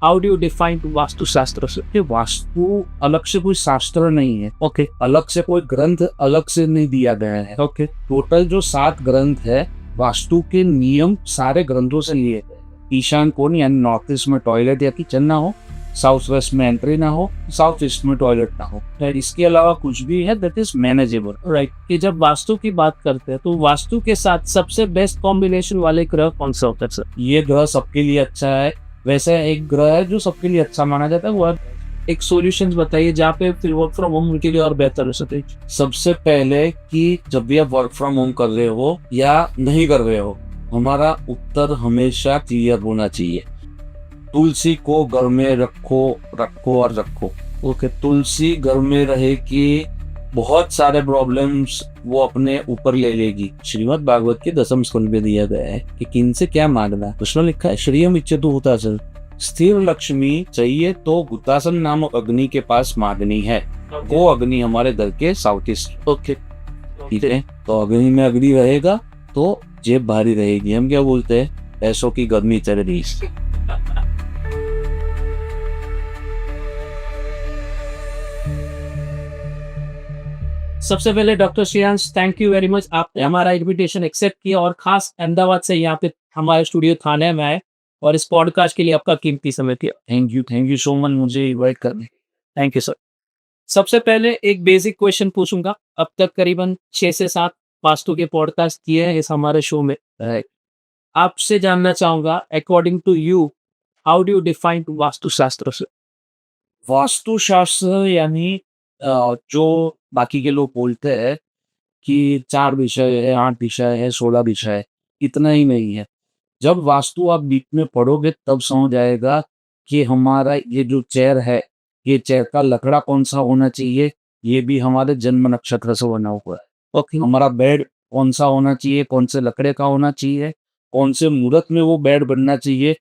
How do you define vastu shastra से? कि वास्तु अलग से कोई शास्त्र नहीं है। ओके, अलग से कोई ग्रंथ अलग से नहीं दिया गया है। ओके, टोटल जो 7 ग्रंथ है, वास्तु के नियम सारे ग्रंथों से लिए गए हैं। ईशान कोण यानी नॉर्थ ईस्ट में टॉयलेट या किचन ना हो, साउथ वेस्ट में एंट्री ना हो, साउथ ईस्ट में टॉयलेट ना हो। इसके अलावा कुछ भी है दैट इज मैनेजेबल। राइट, कि जब वास्तु की बात करते हैं तो वास्तु के साथ सबसे बेस्ट कॉम्बिनेशन वाले ग्रह कौन सा होता है सर? ये ग्रह सबके लिए अच्छा है। वैसे एक ग्रह है जो सबके लिए अच्छा माना जाता है, वो है एक सॉल्यूशंस बताइए जहाँ पे फिर वर्क फ्रॉम होम के लिए और बेहतर हो सके। सबसे पहले कि जब भी आप वर्क फ्रॉम होम कर रहे हो या नहीं कर रहे हो, हमारा उत्तर हमेशा क्लियर होना चाहिए। तुलसी को घर में रखो और रखो। ओके, तुलसी घर में रहे कि बहुत सारे प्रॉब्लम्स वो अपने ऊपर ले लेगी। श्रीमद् भागवत के 10वें स्कंद में दिया गया है कि किन से क्या मांगना है। उसमें लिखा है श्रियम इच्छतु हुतासन, स्थिर लक्ष्मी चाहिए तो हुतासन नामक अग्नि के पास मांगनी है। वो अग्नि हमारे घर के साउथ ईस्ट। ओके, ठीक है, तो अग्नि में अग्नि रहेगा तो जेब भारी रहेगी। हम क्या बोलते हैं, पैसों की गर्मी चल रही। सबसे पहले doctor Shreyansh, thank you very much, आपने हमारा इनविटेशन एक्सेप्ट किया और खास अहमदाबाद से यहाँ पे हमारे स्टूडियो थाने में आए और इस पॉडकास्ट के लिए आपका कीमती समय दिया। थैंक यू सो मच मुझे इनवाइट करने। Thank you sir. सबसे पहले एक बेसिक क्वेश्चन पूछूंगा। अब तक करीबन 6 से 7 वास्तु के पॉडकास्ट किए हैं इस हमारे शो में। आपसे जानना चाहूंगा, according to you, how do you define vastu shastra से? वास्तुशास्त्र यानी जो बाकी के लोग बोलते हैं कि 4 विषय है, 8 विषय है, 16 विषय है, इतना ही नहीं है। जब वास्तु आप डीप में पढ़ोगे तब समझ आएगा कि हमारा ये जो चेयर है, ये चेयर का लकड़ा कौन-सा होना चाहिए, ये भी हमारे जन्म नक्षत्र से बना हुआ है। ओके, हमारा बेड कौन-सा होना चाहिए, कौन से लकड़े का होना चाहिए, कौन से मुहूर्त में वो बेड बनना चाहिए,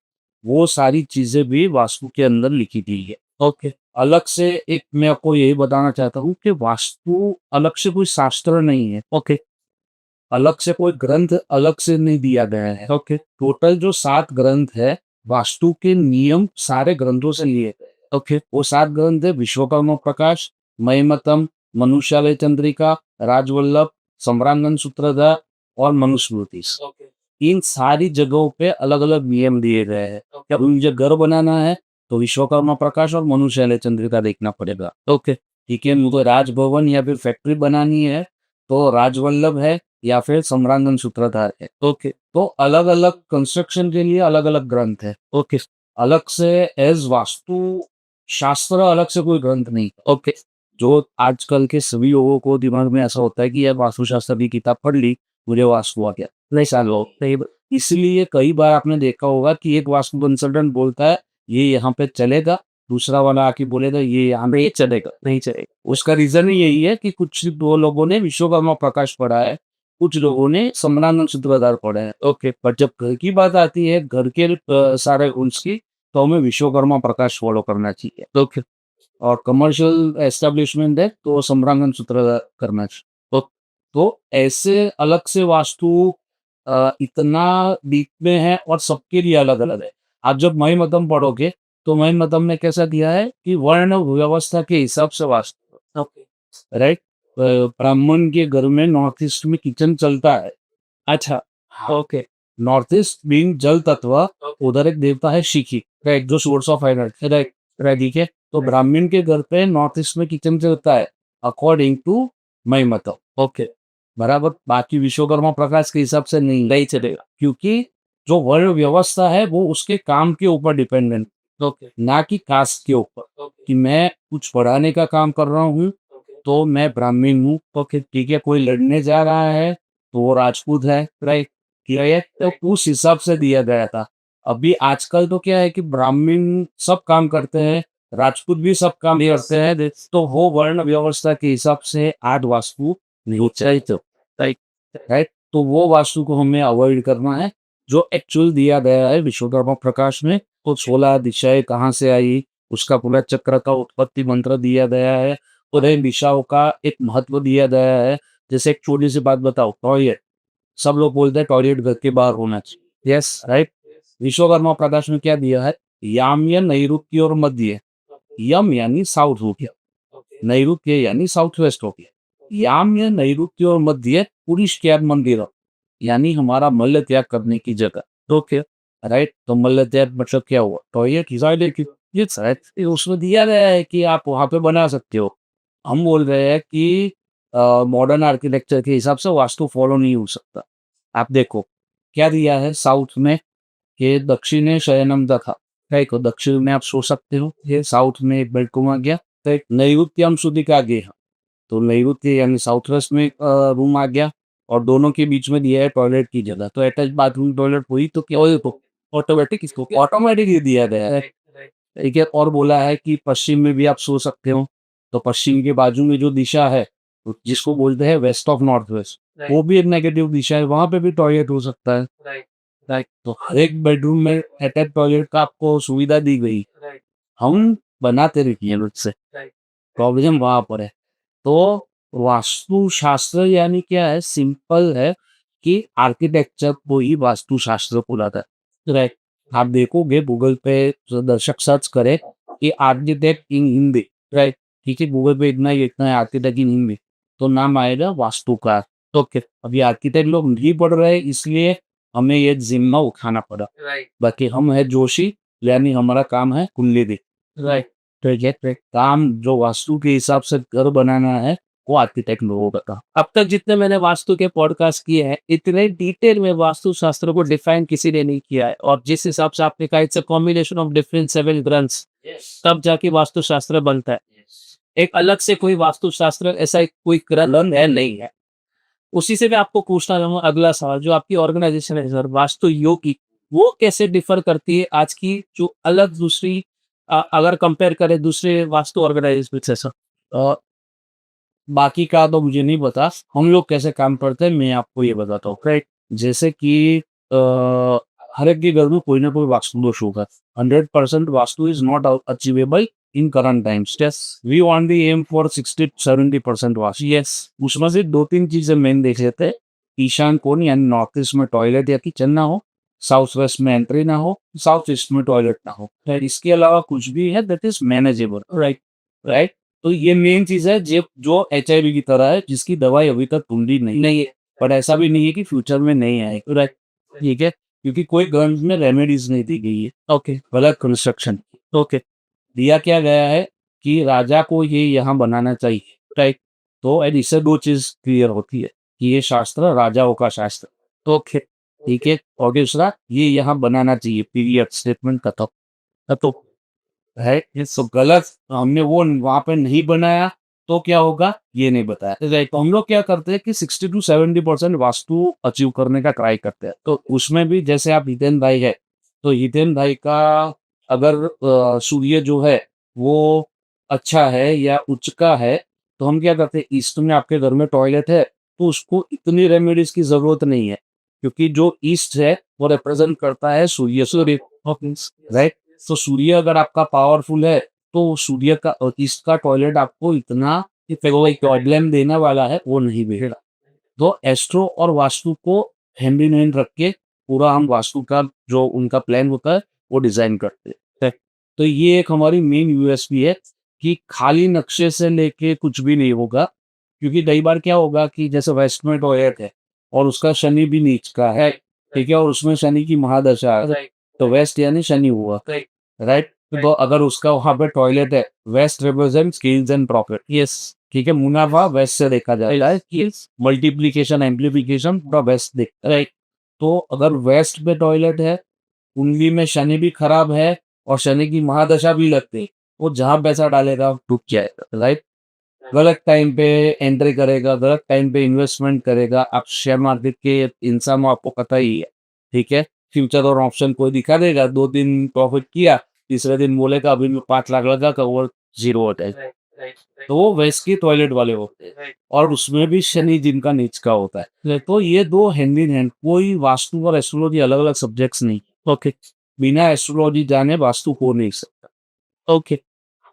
वो सारी चीज़ें भी वास्तु के अंदर लिखी गई है। ओके, अलग से एक मैं आपको यही बताना चाहता हूँ कि वास्तु अलग से कोई शास्त्र नहीं है। ओके, अलग से कोई ग्रंथ अलग से नहीं दिया गया है। ओके, टोटल जो 7 ग्रंथ है, वास्तु के नियम सारे ग्रंथों से लिए गए हैं। ओके, वो 7 ग्रंथ है विश्वकर्मा प्रकाश, मयमतम, मनुष्यालय चंद्रिका, राजवल्लभ, सम्रांगण सूत्रधार और मनुस्मृति। इन सारी जगहों पे अलग अलग नियम दिए गए हैं। जब मुझे घर बनाना है तो विश्वकर्मा प्रकाश और मनुष्यालय चंद्रिका देखना पड़ेगा। ओके, ठीक है, मुझे राजभवन या फिर फैक्ट्री बनानी है तो राजवल्लभ है या फिर सम्रांगण सूत्रधार है। ओके, तो अलग अलग कंस्ट्रक्शन के लिए अलग अलग ग्रंथ है। ओके, अलग से एज वास्तु शास्त्र अलग से कोई ग्रंथ नहीं। ओके, जो आजकल के सभी लोगों को दिमाग में ऐसा होता है कि यार वास्तुशास्त्र की किताब पढ़ ली, मुझे वास्तु आ गया। नहीं सालो, इसलिए कई बार आपने देखा होगा कि एक वास्तु कंसल्टेंट बोलता है ये यहाँ पे चलेगा, दूसरा वाला आके बोलेगा ये यहाँ पे चलेगा, नहीं चलेगा। उसका रीजन ही यही है कि कुछ 2 लोगों ने विश्वकर्मा प्रकाश पढ़ा है, कुछ लोगों ने सम्रांगण सूत्रधार पढ़ा है। ओके, पर जब घर की बात आती है, घर के सारे रूल्स की, तो हमें विश्वकर्मा प्रकाश फॉलो करना चाहिए। ओके, और कमर्शियल एस्टेब्लिशमेंट है तो सम्रांगण सूत्रधार करना चाहिए। तो ऐसे अलग से वास्तु इतना डीप में है और सबके लिए अलग अलग है। आप जब महीमतम पढ़ोगे तो महीमतम में कैसा दिया है कि वर्ण व्यवस्था के हिसाब से वास्तु। ओके, राइट, ब्राह्मण के घर में नॉर्थ ईस्ट में किचन चलता है। अच्छा, ओके, नॉर्थ ईस्ट बीइंग जल तत्व, उधर एक देवता है शिखी, राइट, जो source of energy, right, right, ठीक है। तो ब्राह्मण के घर पे नॉर्थ ईस्ट में किचन चलता है अकॉर्डिंग टू महीमतम। ओके, बराबर, बाकी विश्वकर्मा प्रकाश के हिसाब से नहीं चलेगा, क्योंकि जो वर्ण व्यवस्था है वो उसके काम के ऊपर डिपेंडेंट, ओके, ना कि कास्ट के ऊपर। कि मैं कुछ पढ़ाने का काम कर रहा हूँ तो मैं ब्राह्मण हूँ। ओके, ठीक है, कोई लड़ने जा रहा है तो वो राजपूत है, राइट, किया है, तो उस हिसाब से दिया गया था। अभी आजकल तो क्या है कि ब्राह्मण सब काम करते हैं, राजपूत भी सब काम करते हैं, तो वो वर्ण व्यवस्था के हिसाब से आज वास्तु नहीं चाहिए, तो राइट, राइट, तो वो वास्तु को हमें अवॉइड करना है जो एक्चुअल दिया गया है विश्वकर्मा प्रकाश में। तो 16 दिशाएं कहाँ से आई, उसका पूरा चक्र का उत्पत्ति मंत्र दिया गया है, उन्हें दिशाओं का एक महत्व दिया गया है। जैसे एक छोटी सी बात बताओ, टॉयलेट, सब लोग बोलते हैं टॉयलेट घर के बाहर होना चाहिए, यस, राइट, विश्वकर्मा प्रकाश में क्या दिया है, याम या नैऋत्य और मध्य, यम यानी साउथ हो गया, नैऋत्य यानी साउथ वेस्ट हो गया, याम या नैऋत्य और मध्य पुरुष मंदिर यानी हमारा मल्ल त्याग करने की जगह। Okay, right. तो मल्ल त्याग मतलब क्या हुआ, टॉयलेट की टॉयलेट की, ये राइट, उसमें दिया गया है कि आप वहां पे बना सकते हो। हम बोल रहे हैं कि मॉडर्न आर्किटेक्चर के हिसाब से वास्तु फॉलो नहीं हो सकता। आप देखो क्या दिया है साउथ में, कि दक्षिणे शयनम दथा, राइट। तो दक्षिण में आप सो सकते हो, ये साउथ में एक बेडरूम आ गया। तो एक नैऋत्यम सुदिक आ गया, तो नैऋत्य यानी साउथ वेस्ट में रूम आ गया, और दोनों के बीच में दिया है टॉयलेट की जगह। तो अटैच बाथरूम टॉयलेट हुई, तो क्या हुई, तो ऑटोमेटिक, इसको ऑटोमेटिक ही दिया गया है। ठीक है, और बोला है कि पश्चिम में भी आप सो सकते हो, तो पश्चिम के बाजू में जो दिशा है, तो जिसको बोलते हैं वेस्ट ऑफ नॉर्थ वेस्ट, वो भी एक नेगेटिव दिशा है, वहां पे भी टॉयलेट हो सकता है। राइट, तो हर एक बेडरूम में अटैच टॉयलेट का आपको सुविधा दी गई, हम बनाते रहिए मुझसे, प्रॉब्लम वहां पर है। तो वास्तुशास्त्र यानी क्या है, सिंपल है कि आर्किटेक्चर को ही वास्तुशास्त्र बोला था। राइट, आप देखोगे गूगल पे, दर्शक सर्च करे कि आर्किटेक्ट इन हिंदी, राइट, ठीक है, गूगल पे इतना ही लिखना है आर्किटेक्ट इन हिंदी, तो नाम आएगा वास्तुकार। तो ओके, अभी आर्किटेक्ट लोग नहीं पढ़ रहे हैं, इसलिए हमें ये जिम्मा उठाना पड़ा। बाकी हम है जोशी, यानी हमारा काम है कुंडली दी। राइट, ठीक है, काम जो वास्तु के हिसाब से घर बनाना है, वो आर्किटेक्ट लोगों का काम। अब तक जितने मैंने वास्तु के पॉडकास्ट किए हैं, इतने डिटेल में वास्तु शास्त्र को डिफाइन किसी ने नहीं किया है, और जिस हिसाब से आपने कहा, it's a combination of different seven ग्रंथ्स, तब जाके वास्तु शास्त्र बनता है। एक अलग से कोई वास्तु शास्त्र ऐसा कोई ग्रंथ है नहीं है। उसी से मैं आपको पूछना चाहूंगा अगला सवाल, जो आपकी ऑर्गेनाइजेशन है सर, वास्तु योगी, वो कैसे डिफर करती है आज की जो अलग दूसरी, अगर कंपेयर करें दूसरे वास्तु ऑर्गेनाइजेशन से सर? अ, बाकी का तो मुझे नहीं पता, हम लोग कैसे काम करते हैं मैं आपको ये बताता हूँ। राइट, जैसे कि हर एक के घर में कोई ना कोई वास्तु दोष होगा। 100% vastu is not achievable in current times. Yes, we only aim for 60-70% vastu. Yes, उसमें से 2-3 चीजें मेन देख लेते हैं। ईशान कोण यानी नॉर्थ ईस्ट में टॉयलेट या किचन ना हो, साउथ वेस्ट में एंट्री ना हो, साउथ ईस्ट में टॉयलेट ना हो। इसके अलावा कुछ भी है that is manageable. Right, right. तो ये मेन चीज है जो HIV की तरह है, जिसकी दवाई अभी तक ढूंढी नहीं है, पर ऐसा भी नहीं है कि फ्यूचर में नहीं आएगी। राइट, ठीक है, क्योंकि कोई गवर्नमेंट में रेमेडीज नहीं दी गई है। ओके, गलत कंस्ट्रक्शन, ओके, दिया क्या गया है कि राजा को ये यहाँ बनाना चाहिए। राइट, तो एंड इससे 2 चीज क्लियर होती है कि ये शास्त्र राजाओं का शास्त्र। ओके, ठीक है, और दूसरा ये यहाँ बनाना चाहिए, पीरियड स्टेटमेंट खत्म। तो है ये सब गलत, हमने वो वहां पे नहीं बनाया, तो क्या होगा ये नहीं बताया। तो हम लोग क्या करते हैं कि 60-70% वास्तु अचीव करने का ट्राई करते हैं। तो उसमें भी जैसे आप हितेन भाई है, तो हितेन भाई का अगर सूर्य जो है वो अच्छा है या उच्च का है, तो हम क्या करते हैं, ईस्ट में आपके घर में टॉयलेट है, तो उसको इतनी रेमेडीज की जरूरत नहीं है, क्योंकि जो ईस्ट है वो रिप्रेजेंट करता है सूर्य। राइट, तो सूर्य अगर आपका पावरफुल है, तो सूर्य का ईस्ट का टॉयलेट आपको इतना प्रॉब्लम देने वाला है वो नहीं मिलेगा। तो एस्ट्रो और वास्तु को हैंड इन हैंड रख के पूरा हम वास्तु का जो उनका प्लान होता है वो डिजाइन करते हैं। तो ये एक हमारी मेन यूएसपी है कि खाली नक्शे से लेके कुछ भी नहीं होगा, क्योंकि कई बार क्या होगा कि जैसे वेस्ट में टॉयलेट है और उसका शनि भी नीच का है, ठीक है, और उसमें शनि की महादशा है, तो वेस्ट यानी शनि हुआ। राइट, तो अगर उसका वहां पे टॉयलेट है, west represent skills and profit. Yes, ठीक है, मुनाफा वेस्ट से देखा जाए, यस, मल्टीप्लीकेशन एम्प्लीफिकेशन पूरा वेस्ट देखता है। राइट, तो अगर वेस्ट में टॉयलेट है, कुंडली में शनि भी खराब है और शनि की महादशा भी लगती, वो जहां पैसा डालेगा डूब जाएगा। राइट, गलत टाइम पे एंट्री करेगा, गलत टाइम पे इन्वेस्टमेंट करेगा। आप शेयर मार्केट के इंसान हो, आपको पता ही है। ठीक है, फ्यूचर और ऑप्शन कोई दिखा देगा, 2 दिन प्रॉफिट किया, तीसरे दिन बोलेगा अभी मैं 5 लाख लगा कर वो जीरो होता है। तो वो वेस्ट की टॉयलेट वाले होते हैं, और उसमें भी शनि जिनका नीच का होता है। तो ये दो हैंड इन हैंड, कोई वास्तु और एस्ट्रोलॉजी अलग अलग सब्जेक्ट्स नहीं। ओके, बिना एस्ट्रोलॉजी जाने वास्तु हो नहीं सकता। ओके,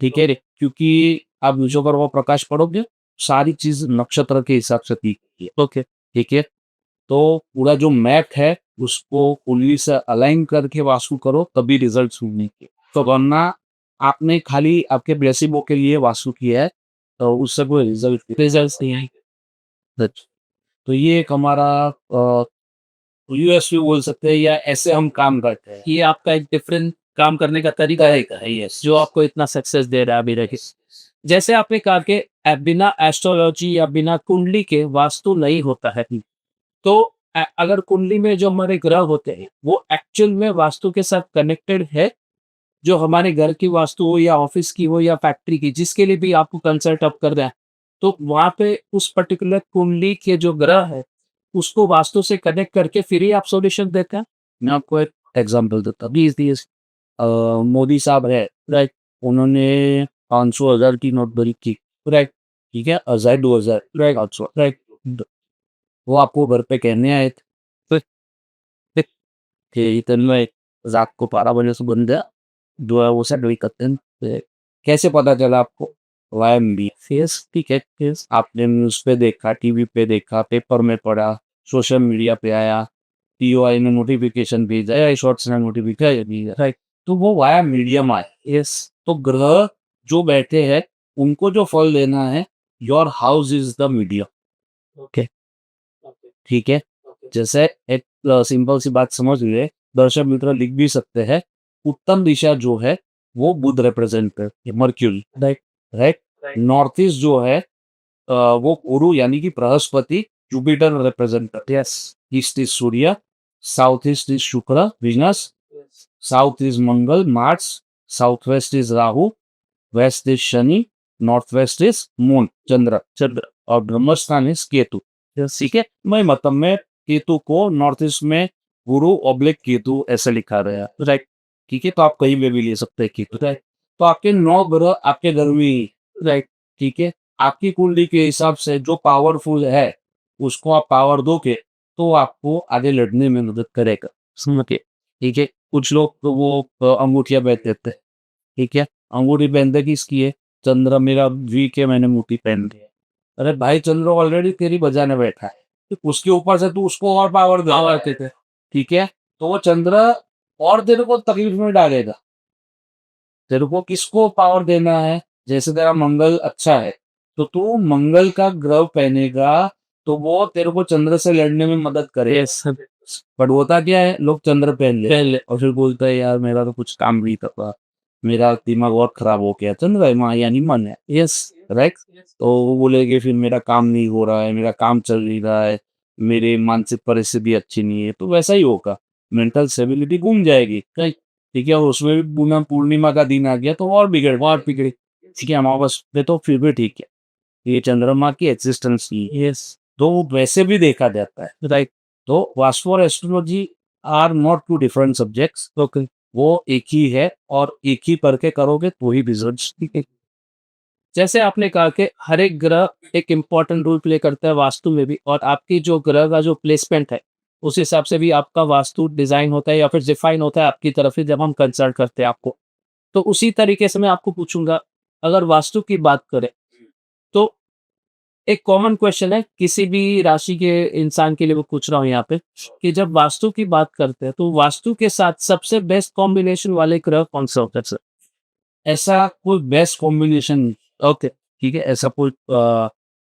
ठीक है रे, क्योंकि आप नीचों पर वो प्रकाश पड़ोगे, सारी चीज नक्षत्र के हिसाब से की गई है। ओके, ठीक है, तो पूरा जो मैप है उसको कुंडली से अलाइन करके वास्तु करो, तभी रिजल्ट मिलेंगे। तो वरना आपने खाली आपके ब्लेसिबो के लिए वास्तु किया है, तो उससे कोई रिजल्ट्स नहीं आएंगे। तो ये एक हमारा यूएसपी बोल सकते हैं, या ऐसे हम काम करते हैं। ये आपका एक डिफरेंट काम करने का तरीका है यस जो आपको इतना सक्सेस दे रहा है अभी रखे। जैसे आपने कहा कि बिना एस्ट्रोलॉजी या बिना कुंडली के वास्तु नहीं होता है, तो अगर कुंडली में जो हमारे ग्रह होते हैं वो एक्चुअल में वास्तु के साथ कनेक्टेड है, जो हमारे घर की वास्तु हो या ऑफिस की हो या फैक्ट्री की, जिसके लिए भी आपको कंसल्ट अप कर रहा है, तो वहां पे उस पर्टिकुलर कुंडली के जो ग्रह है उसको वास्तु से कनेक्ट करके फिर ही आप सॉल्यूशन देते हैं। मैं आपको एक एग्जांपल देता हूँ। 20 मोदी साहब है, राइट। उन्होंने 500,000 की नोटबंदी की, राइट। ठीक है, 1000 राइट। 500, राइट। वो आपको घर पे कहने आए थे कि तन्मय रात को 12 बजे से बंद है, जो है वो सब नहीं करते हैं। तो कैसे पता चला आपको? वायएमबी फेस, ठीक है, फेस आपने न्यूज़ पे देखा, टीवी पे देखा, पेपर में पढ़ा, सोशल मीडिया पे आया, टीओआई ने नोटिफिकेशन भेजा, एआई शॉर्ट्स ने नोटिफिकेशन भेजा, राइट? तो वो वाया मीडियम आए। यस, तो ग्रह जो बैठे हैं उनको जो फल देना है, your house is the medium. Okay, ठीक है। जैसे एक सिंपल सी बात समझ लिए, दर्शक मित्र लिख भी सकते हैं, उत्तम दिशा जो है वो बुध रिप्रेजेंट करती है, mercury, right? Right. North east जो है वो गुरु यानी कि बृहस्पति, जुपिटर रिप्रेजेंट करते हैं। East is Surya, south east is Shukra, Venus, south is Mangal, Mars, south west is Rahu, west is Shani, north west is moon, Chandra, और ब्रह्मस्थान इज केतु। ठीक है, मैं मतलब में केतु को नॉर्थ ईस्ट में गुरु ऑब्लिक केतु ऐसे लिखा गया, राइट? ठीक है, तो आप कहीं पे भी ले सकते हैं केतु, राइट? तो आपके 9 ग्रह आपके घर में ही, राइट? ठीक है, आपकी कुंडली के हिसाब से जो पावरफुल है उसको आप पावर दोगे तो आपको आगे लड़ने में मदद करेगा, समझ के? ठीक है, कुछ लोग तो वो अंगूठियां पहन देते हैं, ठीक है, अंगूठी पहनते किसकी है? चंद्र मेरा वीक है, मैंने अंगूठी पहन ली है। अरे भाई, चंद्र ऑलरेडी तेरी बजाने बैठा है, तो उसके ऊपर से तू उसको और पावर दे थे, ठीक है? तो वो चंद्र और तेरे को तकलीफ में डालेगा। तेरे को किसको पावर देना है? जैसे तेरा मंगल अच्छा है तो तू मंगल का ग्रह पहनेगा, तो वो तेरे को चंद्र से लड़ने में मदद करे। यस। बट होता क्या है, लोग चंद्र पहन ले और फिर बोलता है यार मेरा तो कुछ काम नहीं कर रहा, मेरा दिमाग और खराब हो गया। चंद्र है माँ यानी मन है, यस, राइट? तो वो बोलेगे फिर मेरा काम नहीं हो रहा है, मेरा काम चल नहीं रहा है, मेरी मानसिक परिस्थिति अच्छी नहीं है, तो वैसा ही होगा, मेंटल स्टेबिलिटी घूम जाएगी, राइट? ठीक है, और उसमें भी पूर्णिमा का दिन आ गया तो और बिगड़ी। ठीक है, अमावस पे तो फिर भी ठीक है, ये चंद्रमा की एग्जिस्टेंस ही है। यस, तो वैसे भी देखा जाता है, राइट? तो वास्तु और astrology are not two different subjects. Okay, वो एक ही है और एक ही करके करोगे तो ही रिजल्ट्स, ठीक है? जैसे आपने कहा कि हर एक ग्रह एक इम्पोर्टेंट रोल प्ले करता है वास्तु में भी, और आपकी जो ग्रह का जो प्लेसमेंट है उस हिसाब से भी आपका वास्तु डिजाइन होता है या फिर डिफाइन होता है आपकी तरफ से जब हम कंसल्ट करते हैं आपको। तो उसी तरीके से मैं आपको पूछूंगा, अगर वास्तु की बात करें तो एक कॉमन क्वेश्चन है किसी भी राशि के इंसान के लिए, वो पूछ रहा हूँ यहाँ पे, कि जब वास्तु की बात करते हैं तो वास्तु के साथ सबसे बेस्ट कॉम्बिनेशन वाले ग्रह कौन सा होता है सर? ऐसा कोई बेस्ट कॉम्बिनेशन, ओके, ठीक है, ऐसा कोई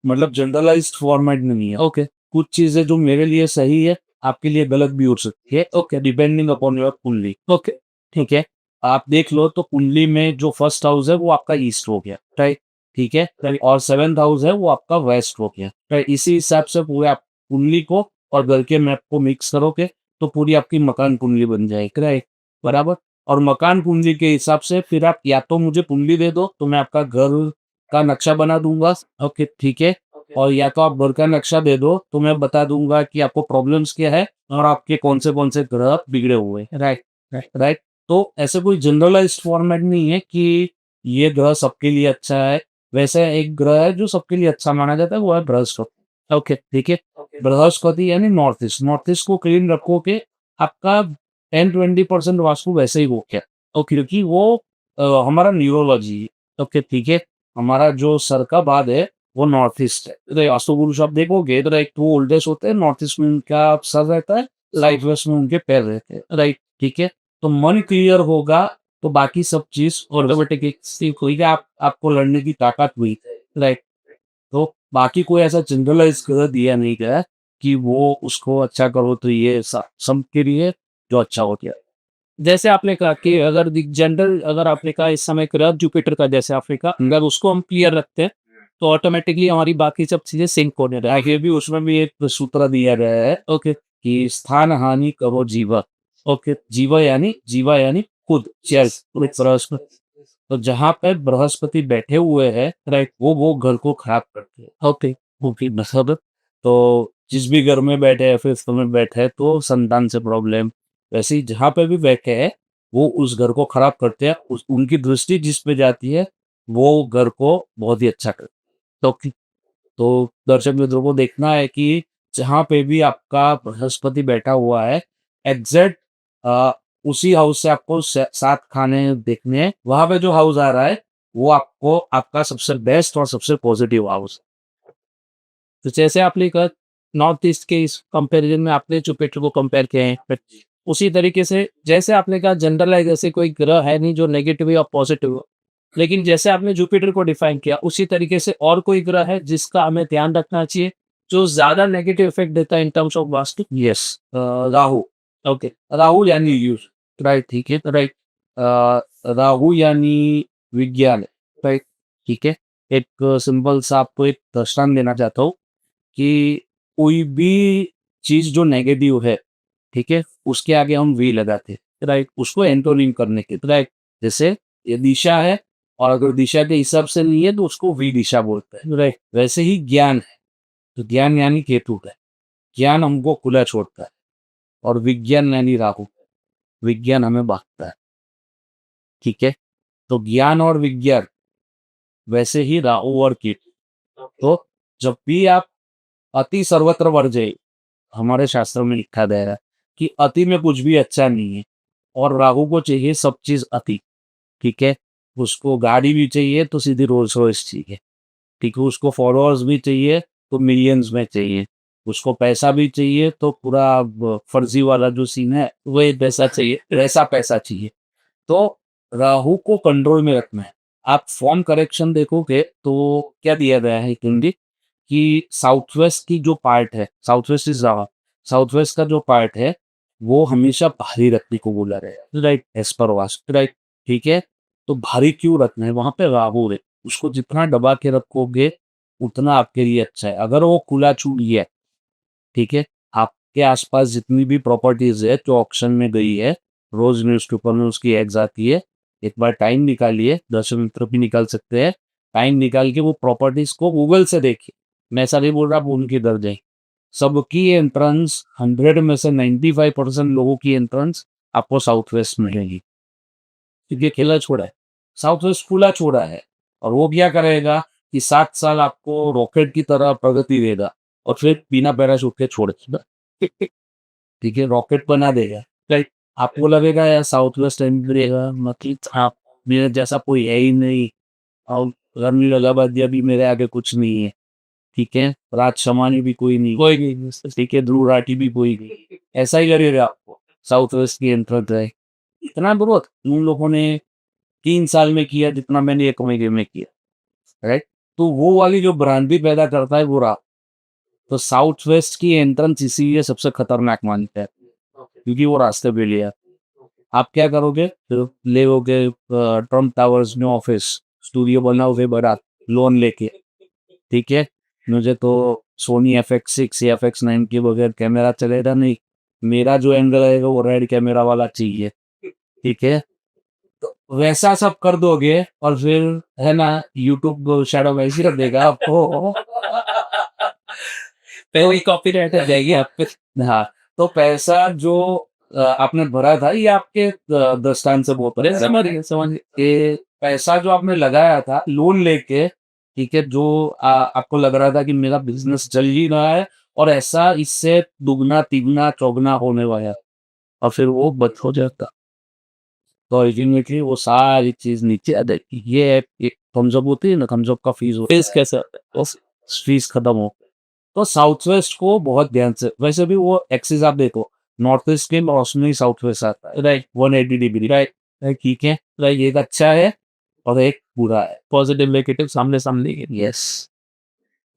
मतलब जनरलाइज्ड फॉर्मेट नहीं है। ओके। कुछ चीजें जो मेरे लिए सही है आपके लिए गलत भी हो सकती है, ओके, डिपेंडिंग अपॉन योर कुंडली। ओके। ठीक है, आप देख लो तो कुंडली में जो फर्स्ट हाउस है वो आपका ईस्ट हो गया, राइट? ठीक है, और 7th हाउस है वो आपका वेस्ट हो गया, राइट? इसी हिसाब से पूरे आप कुंडली को और घर के मैप को मिक्स करोगे तो पूरी आपकी मकान कुंडली बन जाएगी, राइट? बराबर। और मकान कुंडली के हिसाब से फिर आप या तो मुझे कुंडली दे दो तो मैं आपका घर का नक्शा बना दूंगा, ओके, ठीक है, और या तो आप घर का नक्शा दे दो तो मैं बता दूंगा कि आपको प्रॉब्लम्स क्या है और आपके कौन से ग्रह बिगड़े हुए हैं, राइट? राइट। तो ऐसे कोई जनरलाइज्ड फॉर्मेट नहीं है कि ये ग्रह सबके लिए अच्छा है। वैसे एक ग्रह है जो सबके लिए अच्छा माना जाता है, वो है बृहस्पति, ओके, ठीक है? बृहस्पति यानी नॉर्थ ईस्ट को क्लीन रखोगे, आपका 10-20% वास्तु वैसे ही हो गया, ओके, क्योंकि वो हमारा न्यूरोलॉजी है, ओके, ठीक है? हमारा जो सर का बाद है वो नॉर्थ ईस्ट है। तो वास्तु पुरुष आप देखोगे तो एक तो ओल्डेस्ट होते हैं, नॉर्थ ईस्ट में उनका सर रहता है, लाइट वेस्ट में उनके पैर रहते हैं, राइट? ठीक है, तो मन क्लियर होगा तो बाकी सब चीज़ ऑटोमेटिक सीख हुई कि आपको लड़ने की ताकत हुई, राइट? तो बाकी कोई ऐसा जनरलाइज़ कर दिया नहीं गया कि वो उसको अच्छा करो तो ये सबके लिए जो अच्छा हो गया। जैसे आपने कहा कि अगर जनरल अगर आपने कहा इस समय ग्रह जुपिटर का जैसे आपने कहा अगर उसको हम क्लियर रखते हैं तो ऑटोमेटिकली हमारी बाकी सब चीजें सिंक होने लगती आगे भी उसमें भी एक सूत्र दिया गया है है। ओके। कि स्थान हानि करो जीवा। ओके। जीवा यानी खुद चेस बृहस्पति। तो जहाँ पे बृहस्पति बैठे हुए हैं, राइट, वो घर को खराब करते हैं। ओके। ओके, मतलब तो जिस भी घर में बैठे हैं फिर में बैठे हैं तो संतान से प्रॉब्लम, वैसे ही जहाँ पे भी बैठे हैं वो उस घर को खराब करते हैं। उनकी दृष्टि जिस पे जाती है वो घर को बहुत ही अच्छा करते हैं। ओके। तो दर्शक मित्रों को देखना है कि जहाँ पे भी आपका बृहस्पति बैठा हुआ है, एग्जैक्ट उसी हाउस से आपको 7 खाने देखने हैं। वहाँ पे जो हाउस आ रहा है, वो आपको आपका सबसे बेस्ट और सबसे पॉजिटिव हाउस है। तो जैसे आपने कहा नॉर्थ ईस्ट के इस कंपैरिजन में आपने जुपिटर को कंपेयर किए हैं but उसी तरीके से जैसे आपने कहा जनरलाइज ऐसे कोई ग्रह है नहीं जो नेगेटिव या पॉजिटिव हो, लेकिन जैसे आपने जुपिटर को डिफाइन किया उसी तरीके से और कोई ग्रह है जिसका हमें ध्यान रखना चाहिए जो ज्यादा नेगेटिव इफेक्ट देता है in terms of vastu? Yes, Rahu. Okay. Rahu यानी यूज, राइट। ठीक है। राइट। राहु यानी विज्ञान, राइट, ठीक है। एक सिंपल सा आपको एक दृष्टांत देना चाहता हूँ कि कोई भी चीज जो नेगेटिव है, ठीक है, उसके आगे हम वी लगाते हैं, राइट, उसको एंटोनिम करने के, राइट। जैसे ये दिशा है और अगर दिशा के हिसाब से नहीं है तो उसको वी दिशा बोलते हैं, राइट। वैसे ही ज्ञान है, तो ज्ञान यानी केतु है, ज्ञान हमको खुला छोड़ता है। और विज्ञान यानी राहु, विज्ञान हमें बांटता है, ठीक है। तो ज्ञान और विज्ञान, वैसे ही राहु और केतु। तो जब भी आप अति सर्वत्र वर्जय, हमारे शास्त्रों में लिखा गया है कि अति में कुछ भी अच्छा नहीं है। और राहु को चाहिए सब चीज अति, ठीक है। उसको गाड़ी भी चाहिए तो सीधी रोल्स रॉयस चाहिए, ठीक है। उसको फॉलोअर्स भी चाहिए तो मिलियंस में चाहिए। उसको पैसा भी चाहिए तो पूरा फर्जी वाला जो सीन है वही पैसा चाहिए। वैसा पैसा चाहिए। तो राहु को कंट्रोल में रखना है। आप फॉर्म करेक्शन देखोगे तो क्या दिया गया है हिंदी कि साउथ वेस्ट की जो पार्ट है, south west is Rahu, south west का जो पार्ट है वो हमेशा भारी रखने को बोला गया है, right, as per vastu, right, ठीक है। तो भारी क्यों रखना है, वहां पे राहु है, उसको जितना दबा के रखोगे उतना आपके लिए अच्छा है। अगर वो खुला छूट गया, ठीक है, आपके आसपास जितनी भी प्रॉपर्टीज है जो ऑक्शन में गई है, रोज न्यूज़पेपर में उसकी एड्स आती है, एक बार टाइम निकालिए, दर्शक मित्र भी निकाल सकते हैं, टाइम निकाल के वो प्रॉपर्टीज को गूगल से देखिए। मैं ऐसा नहीं बोल रहा आप उनकी दर जाए, सबकी एंट्रेंस 100 में से 95% लोगों की एंट्रेंस आपको साउथ वेस्ट मिलेगी, क्योंकि खेला छोड़ा है, साउथ वेस्ट खुला छोड़ा है। और वो क्या करेगा कि 7 साल आपको रॉकेट की तरह प्रगति देगा और फिर बिना पैराशूट के छोड़ देगा, ठीक है, रॉकेट बना देगा, राइट। आपको लगेगा यार साउथ वेस्ट मिलेगा, मतलब आप मेरे जैसा कोई है ही नहीं, और रमी लगाबादिया भी मेरे आगे कुछ नहीं है, ठीक है, राज शमानी भी कोई नहीं, कोई नहीं। ठीक है, ध्रुव राठी भी कोई नहीं, ऐसा ही लगेगा आपको साउथ वेस्ट की एंट्रेंस है। इतना ग्रोथ उन लोगों ने 3 साल में किया जितना मैंने 1 महीने में किया, राइट। तो वो वाली जो भ्रांति पैदा करता है वो रहा। तो साउथ वेस्ट की एंट्रेंस इसीलिए सबसे खतरनाक मानते हैं, क्योंकि वो रास्ते पे लिया। आप क्या करोगे, तो लेओगे ट्रम्प टावर्स में ऑफिस स्टूडियो बनाओगे बड़ा लोन लेके, ठीक है। मुझे तो सोनी FX6 या FX9 के बगैर कैमरा चलेगा नहीं, मेरा जो एंगल आएगा वो रेड कैमरा वाला चाहिए, ठीक है। तो वैसा सब कर दोगे और फिर है ना यूट्यूब शैडो वैसी रख देगा आपको। पहले कॉपीराइट आ जाएगी आप पे। हाँ, तो पैसा जो आपने भरा था ये आपके दृष्टांत से बोल रहे समझ गए समझ गए। कि पैसा जो आपने लगाया था लोन लेके, ठीक है, जो आपको लग रहा था कि मेरा बिजनेस चल ही रहा है और ऐसा इससे दुगना तिगना चौगना होने वाला है, और फिर वो बच हो जाता। तो अल्टीमेटली वो सारी चीज नीचे आ जाती। ये एक कमजोर होती है ना, कमजोर का फीस होता फेस है, कैसा होता है? तो फीस खत्म हो। तो साउथ वेस्ट को बहुत ध्यान से, वैसे भी वो एक्सिस आप देखो, नॉर्थ ईस्ट के रोशनी साउथ वेस्ट आता है, राइट। 180 degree, right. ठीक है, तो एक अच्छा है और एक बुरा है। पॉजिटिव नेगेटिव सामने सामने के। यस।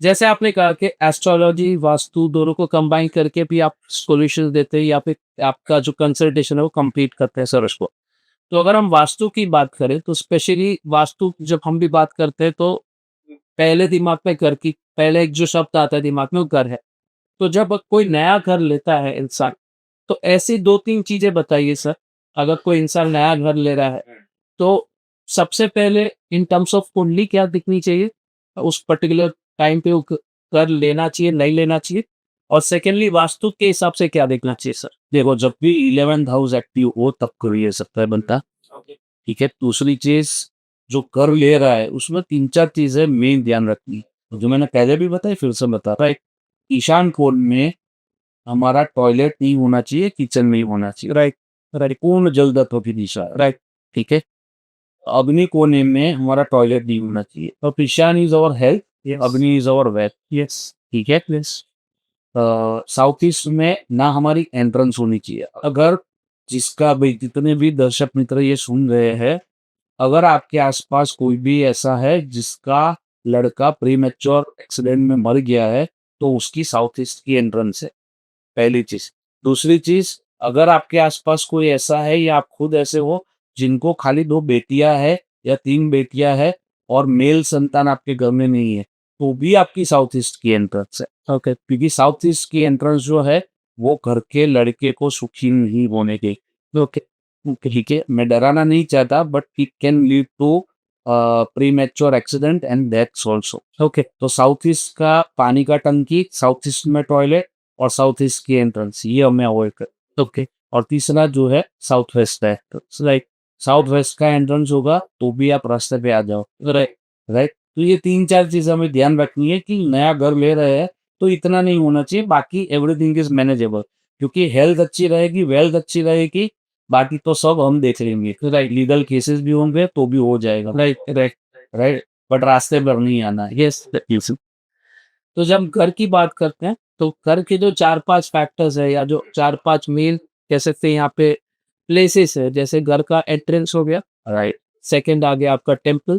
जैसे आपने कहा कि एस्ट्रोलॉजी वास्तु दोनों को कंबाइन करके भी आप सॉल्यूशन देते हैं या फिर आपका जो कंसल्टेशन है वो कंप्लीट करते हैं सर्च को। तो अगर हम वास्तु की बात करें तो स्पेशली वास्तु जब हम भी बात करते हैं तो पहले दिमाग में घर की पहले एक जो शब्द आता है दिमाग में वो घर है। तो जब कोई नया घर लेता है इंसान, तो ऐसी 2-3 चीज़ें बताइए सर, अगर कोई इंसान नया घर ले रहा है, तो सबसे पहले इन टर्म्स ऑफ कुंडली क्या दिखनी चाहिए? उस पर्टिकुलर टाइम पे वो घर लेना चाहिए, नहीं लेना चाहिए? और सेकंडली वास्तु के हिसाब से क्या देखना चाहिए सर? देखो, जब भी 11th हाउस एक्टिव हो तब करिए सकता है बनता। ठीक है, दूसरी चीज, जो कर ले रहा है उसमें 3-4 चीजें मेन ध्यान रखनी है। जो मैंने पहले भी बताई फिर से बता रहा है। ईशान कोण में हमारा टॉयलेट नहीं होना चाहिए, किचन नहीं होना चाहिए। राइट, राइट, पूर्ण जल तत्व की दिशा है। राइट, ठीक है, अग्नि कोने में हमारा टॉयलेट नहीं होना चाहिए। और Ishan is our health, yes, Agni is our wealth. Yes, ठीक है, यस, साउथ ईस्ट में ना हमारी एंट्रेंस होनी चाहिए। अगर जिसका भी जितने भी दर्शक मित्र ये सुन रहे हैं, अगर आपके आसपास कोई भी ऐसा है जिसका लड़का प्रीमेच्योर एक्सीडेंट में मर गया है, तो उसकी साउथ ईस्ट की एंट्रेंस है, पहली चीज। दूसरी चीज, अगर आपके आसपास कोई ऐसा है या आप खुद ऐसे हो जिनको खाली 2 बेटियां है या 3 बेटियां है और मेल संतान आपके घर में नहीं है, तो भी आपकी साउथ ईस्ट की एंट्रेंस है। ओके, क्योंकि साउथ ईस्ट की एंट्रेंस जो है वो घर के लड़के को सुखी नहीं होने देगी। ओके, ठीक है, मैं डराना नहीं चाहता, but it can lead to premature accident and deaths also. Okay, तो साउथ ईस्ट का पानी का टंकी, साउथ ईस्ट में टॉयलेट और साउथ ईस्ट की एंट्रेंस, ये हमें अवॉइड कर। ओके, और तीसरा जो है साउथ वेस्ट है, राइट, साउथ वेस्ट का एंट्रेंस होगा तो भी आप रास्ते पे आ जाओ। राइट, राइट, तो ये 3-4 चीजें हमें ध्यान रखनी है कि नया घर ले रहे हैं तो इतना नहीं होना चाहिए, बाकी एवरीथिंग इज मैनेजेबल। क्योंकि हेल्थ अच्छी रहेगी, वेल्थ अच्छी रहेगी, बाकी तो सब हम देख लेंगे। राइट, लीगल केसेस भी होंगे तो भी हो जाएगा। राइट, राइट, राइट, बट रास्ते पर नहीं आना है। Yes, yes. तो जब हम घर की बात करते हैं, तो घर के जो 4-5 फैक्टर्स है या जो 4-5 मेन कह सकते हैं यहाँ पे प्लेसेस है, जैसे घर का एंट्रेंस हो गया, राइट, सेकंड आ गया आपका temple,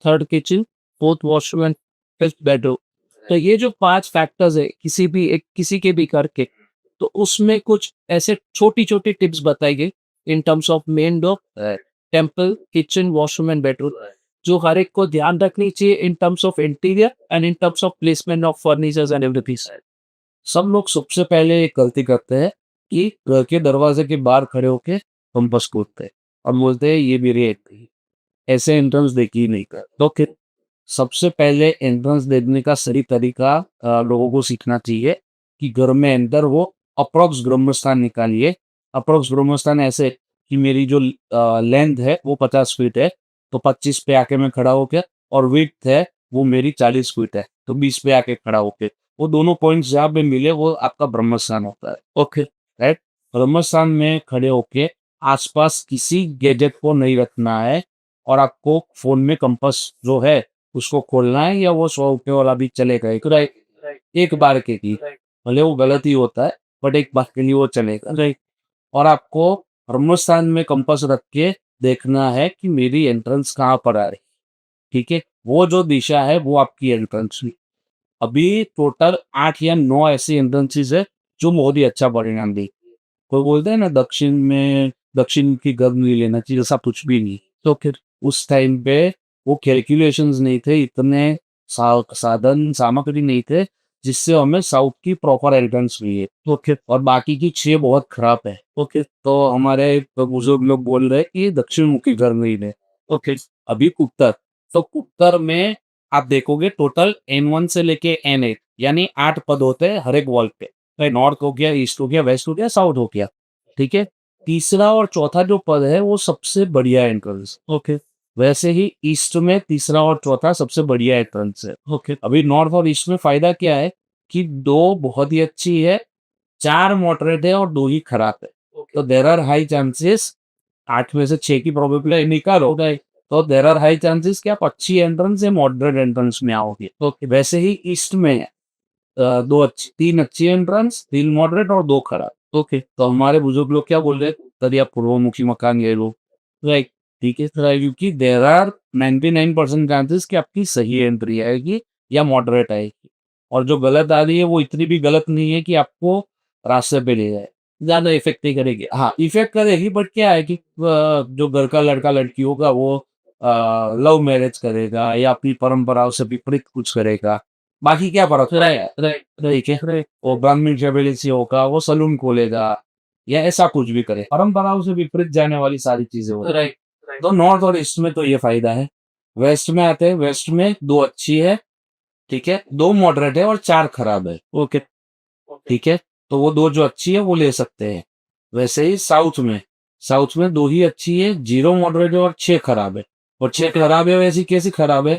third kitchen, fourth washroom and fifth bedroom. तो ये जो 5 फैक्टर्स है किसी के भी घर के, तो उसमें कुछ ऐसे छोटी-छोटी टिप्स बताइए in terms of main door, right, temple, kitchen, washroom and bedroom, जो हर एक को ध्यान रखनी चाहिए in terms of interior and in terms of placement of furnitures and everything. सब लोग सबसे पहले एक गलती करते हैं कि घर के दरवाजे के बाहर खड़े होके कंपास कूदते हैं और बोलते हैं ये मेरी एंट्री है। ऐसे एंट्रेंस देखी ही नहीं कर। तो फिर सबसे पहले एंट्रेंस देखने का सही तरीका लोगों को सीखना चाहिए कि घर में अंदर वो अप्रोक्स ब्रह्मस्थान निकालिए। अप्रोक्स ब्रह्मस्थान ऐसे कि मेरी जो लेंथ है वो 50 फीट है, तो 25 पे आके मैं खड़ा होके, और विड्थ है वो मेरी 40 फीट है, तो 20 पे आके खड़ा होके, वो दोनों पॉइंट्स जहाँ पे मिले वो आपका ब्रह्मस्थान होता है। ओके, राइट, ब्रह्मस्थान में खड़े होके आसपास किसी गैजेट को नहीं रखना है, और आपको फोन में कंपास जो है उसको खोलना है, या वो 100 रुपये वाला भी चलेगा। राइट, राइट, एक बार के लिए, राइट, भले वो गलत ही होता है, बट एक बार के लिए वो चलेगा। राइट, और आपको ब्रह्मस्थान में कंपास रख के देखना है कि मेरी एंट्रेंस कहाँ पर आ रही। ठीक है, वो जो दिशा है वो आपकी एंट्रेंस हुई। अभी टोटल 8 या 9 ऐसी एंट्रेंसेस है जो बहुत ही अच्छा परिणाम दी। कोई बोलते हैं ना दक्षिण की गर्द नहीं लेना चाहिए, ऐसा कुछ भी नहीं। तो फिर उस टाइम पे वो कैलकुलेशंस नहीं थे, इतने साधन सामग्री नहीं थे जिससे हमें साउथ की प्रॉपर एंट्रेंस मिली है। ओके, और बाकी की 6 बहुत खराब है। ओके, तो हमारे बुजुर्ग लोग बोल रहे हैं कि दक्षिण मुखी घर नहीं है। ओके, अभी उत्तर, तो उत्तर में आप देखोगे टोटल N1 से लेके N8 यानी 8 पद होते हैं हर एक वॉल पे। नॉर्थ हो गया, ईस्ट हो गया, वेस्ट हो गया, साउथ हो गया। ठीक है, तीसरा और चौथा जो पद है वो सबसे बढ़िया एंट्रेंस। ओके, वैसे ही ईस्ट में तीसरा और चौथा सबसे बढ़िया एंट्रेंस है। ओके, अभी नॉर्थ और ईस्ट में फायदा क्या है कि 2 बहुत ही अच्छी है, 4 मॉडरेट है और 2 ही खराब है। तो देर आर हाई चांसेस, 8 में से 6 की प्रोबेबिलिटी निकालो, तो देर आर हाई चांसेस कि आप अच्छी एंट्रेंस या मॉडरेट एंट्रेंस में आओगे। ओके, वैसे ही ईस्ट में 3 अच्छी एंट्रेंस, 3 मॉडरेट और 2 खराब। ओके, तो हमारे बुजुर्ग लोग क्या बोल रहे हैं, तभी आप पूर्वमुखी मकान ले लो। राइट, ठीक है, क्योंकि देर आर 99% चांसेस कि आपकी सही एंट्री आएगी या मॉडरेट आएगी, और जो गलत आ रही है वो इतनी भी गलत नहीं है कि आपको रास्ते पे ले जाए। ज़्यादा इफ़ेक्ट नहीं करेगी। हाँ, इफ़ेक्ट करेगी, बट क्या है कि जो घर का लड़का-लड़की होगा वो लव मैरिज करेगा या अपनी परंपराओं से विपरीत कुछ करेगा। बाकी क्या फ़र्क पड़ेगा? राइट, राइट, ठीक है? राइट, वो ब्राह्मण फैमिली से होगा, वो सैलून खोलेगा या ऐसा कुछ भी करे। परंपराओं से विपरीत जाने वाली सारी चीज़ें होती हैं। राइट, राइट, तो नॉर्थ और ईस्ट में तो ये फ़ायदा है। वेस्ट में आते हैं, वेस्ट में 2 अच्छी है, ठीक है? 2 मॉडरेट है और 4 खराब है। ओके, ठीक है? तो वो 2 जो अच्छी है वो ले सकते हैं। वैसे ही साउथ में 2 ही अच्छी है, 0 मॉडरेट है और 6 खराब है। और 6 खराब है वैसी कैसी खराब है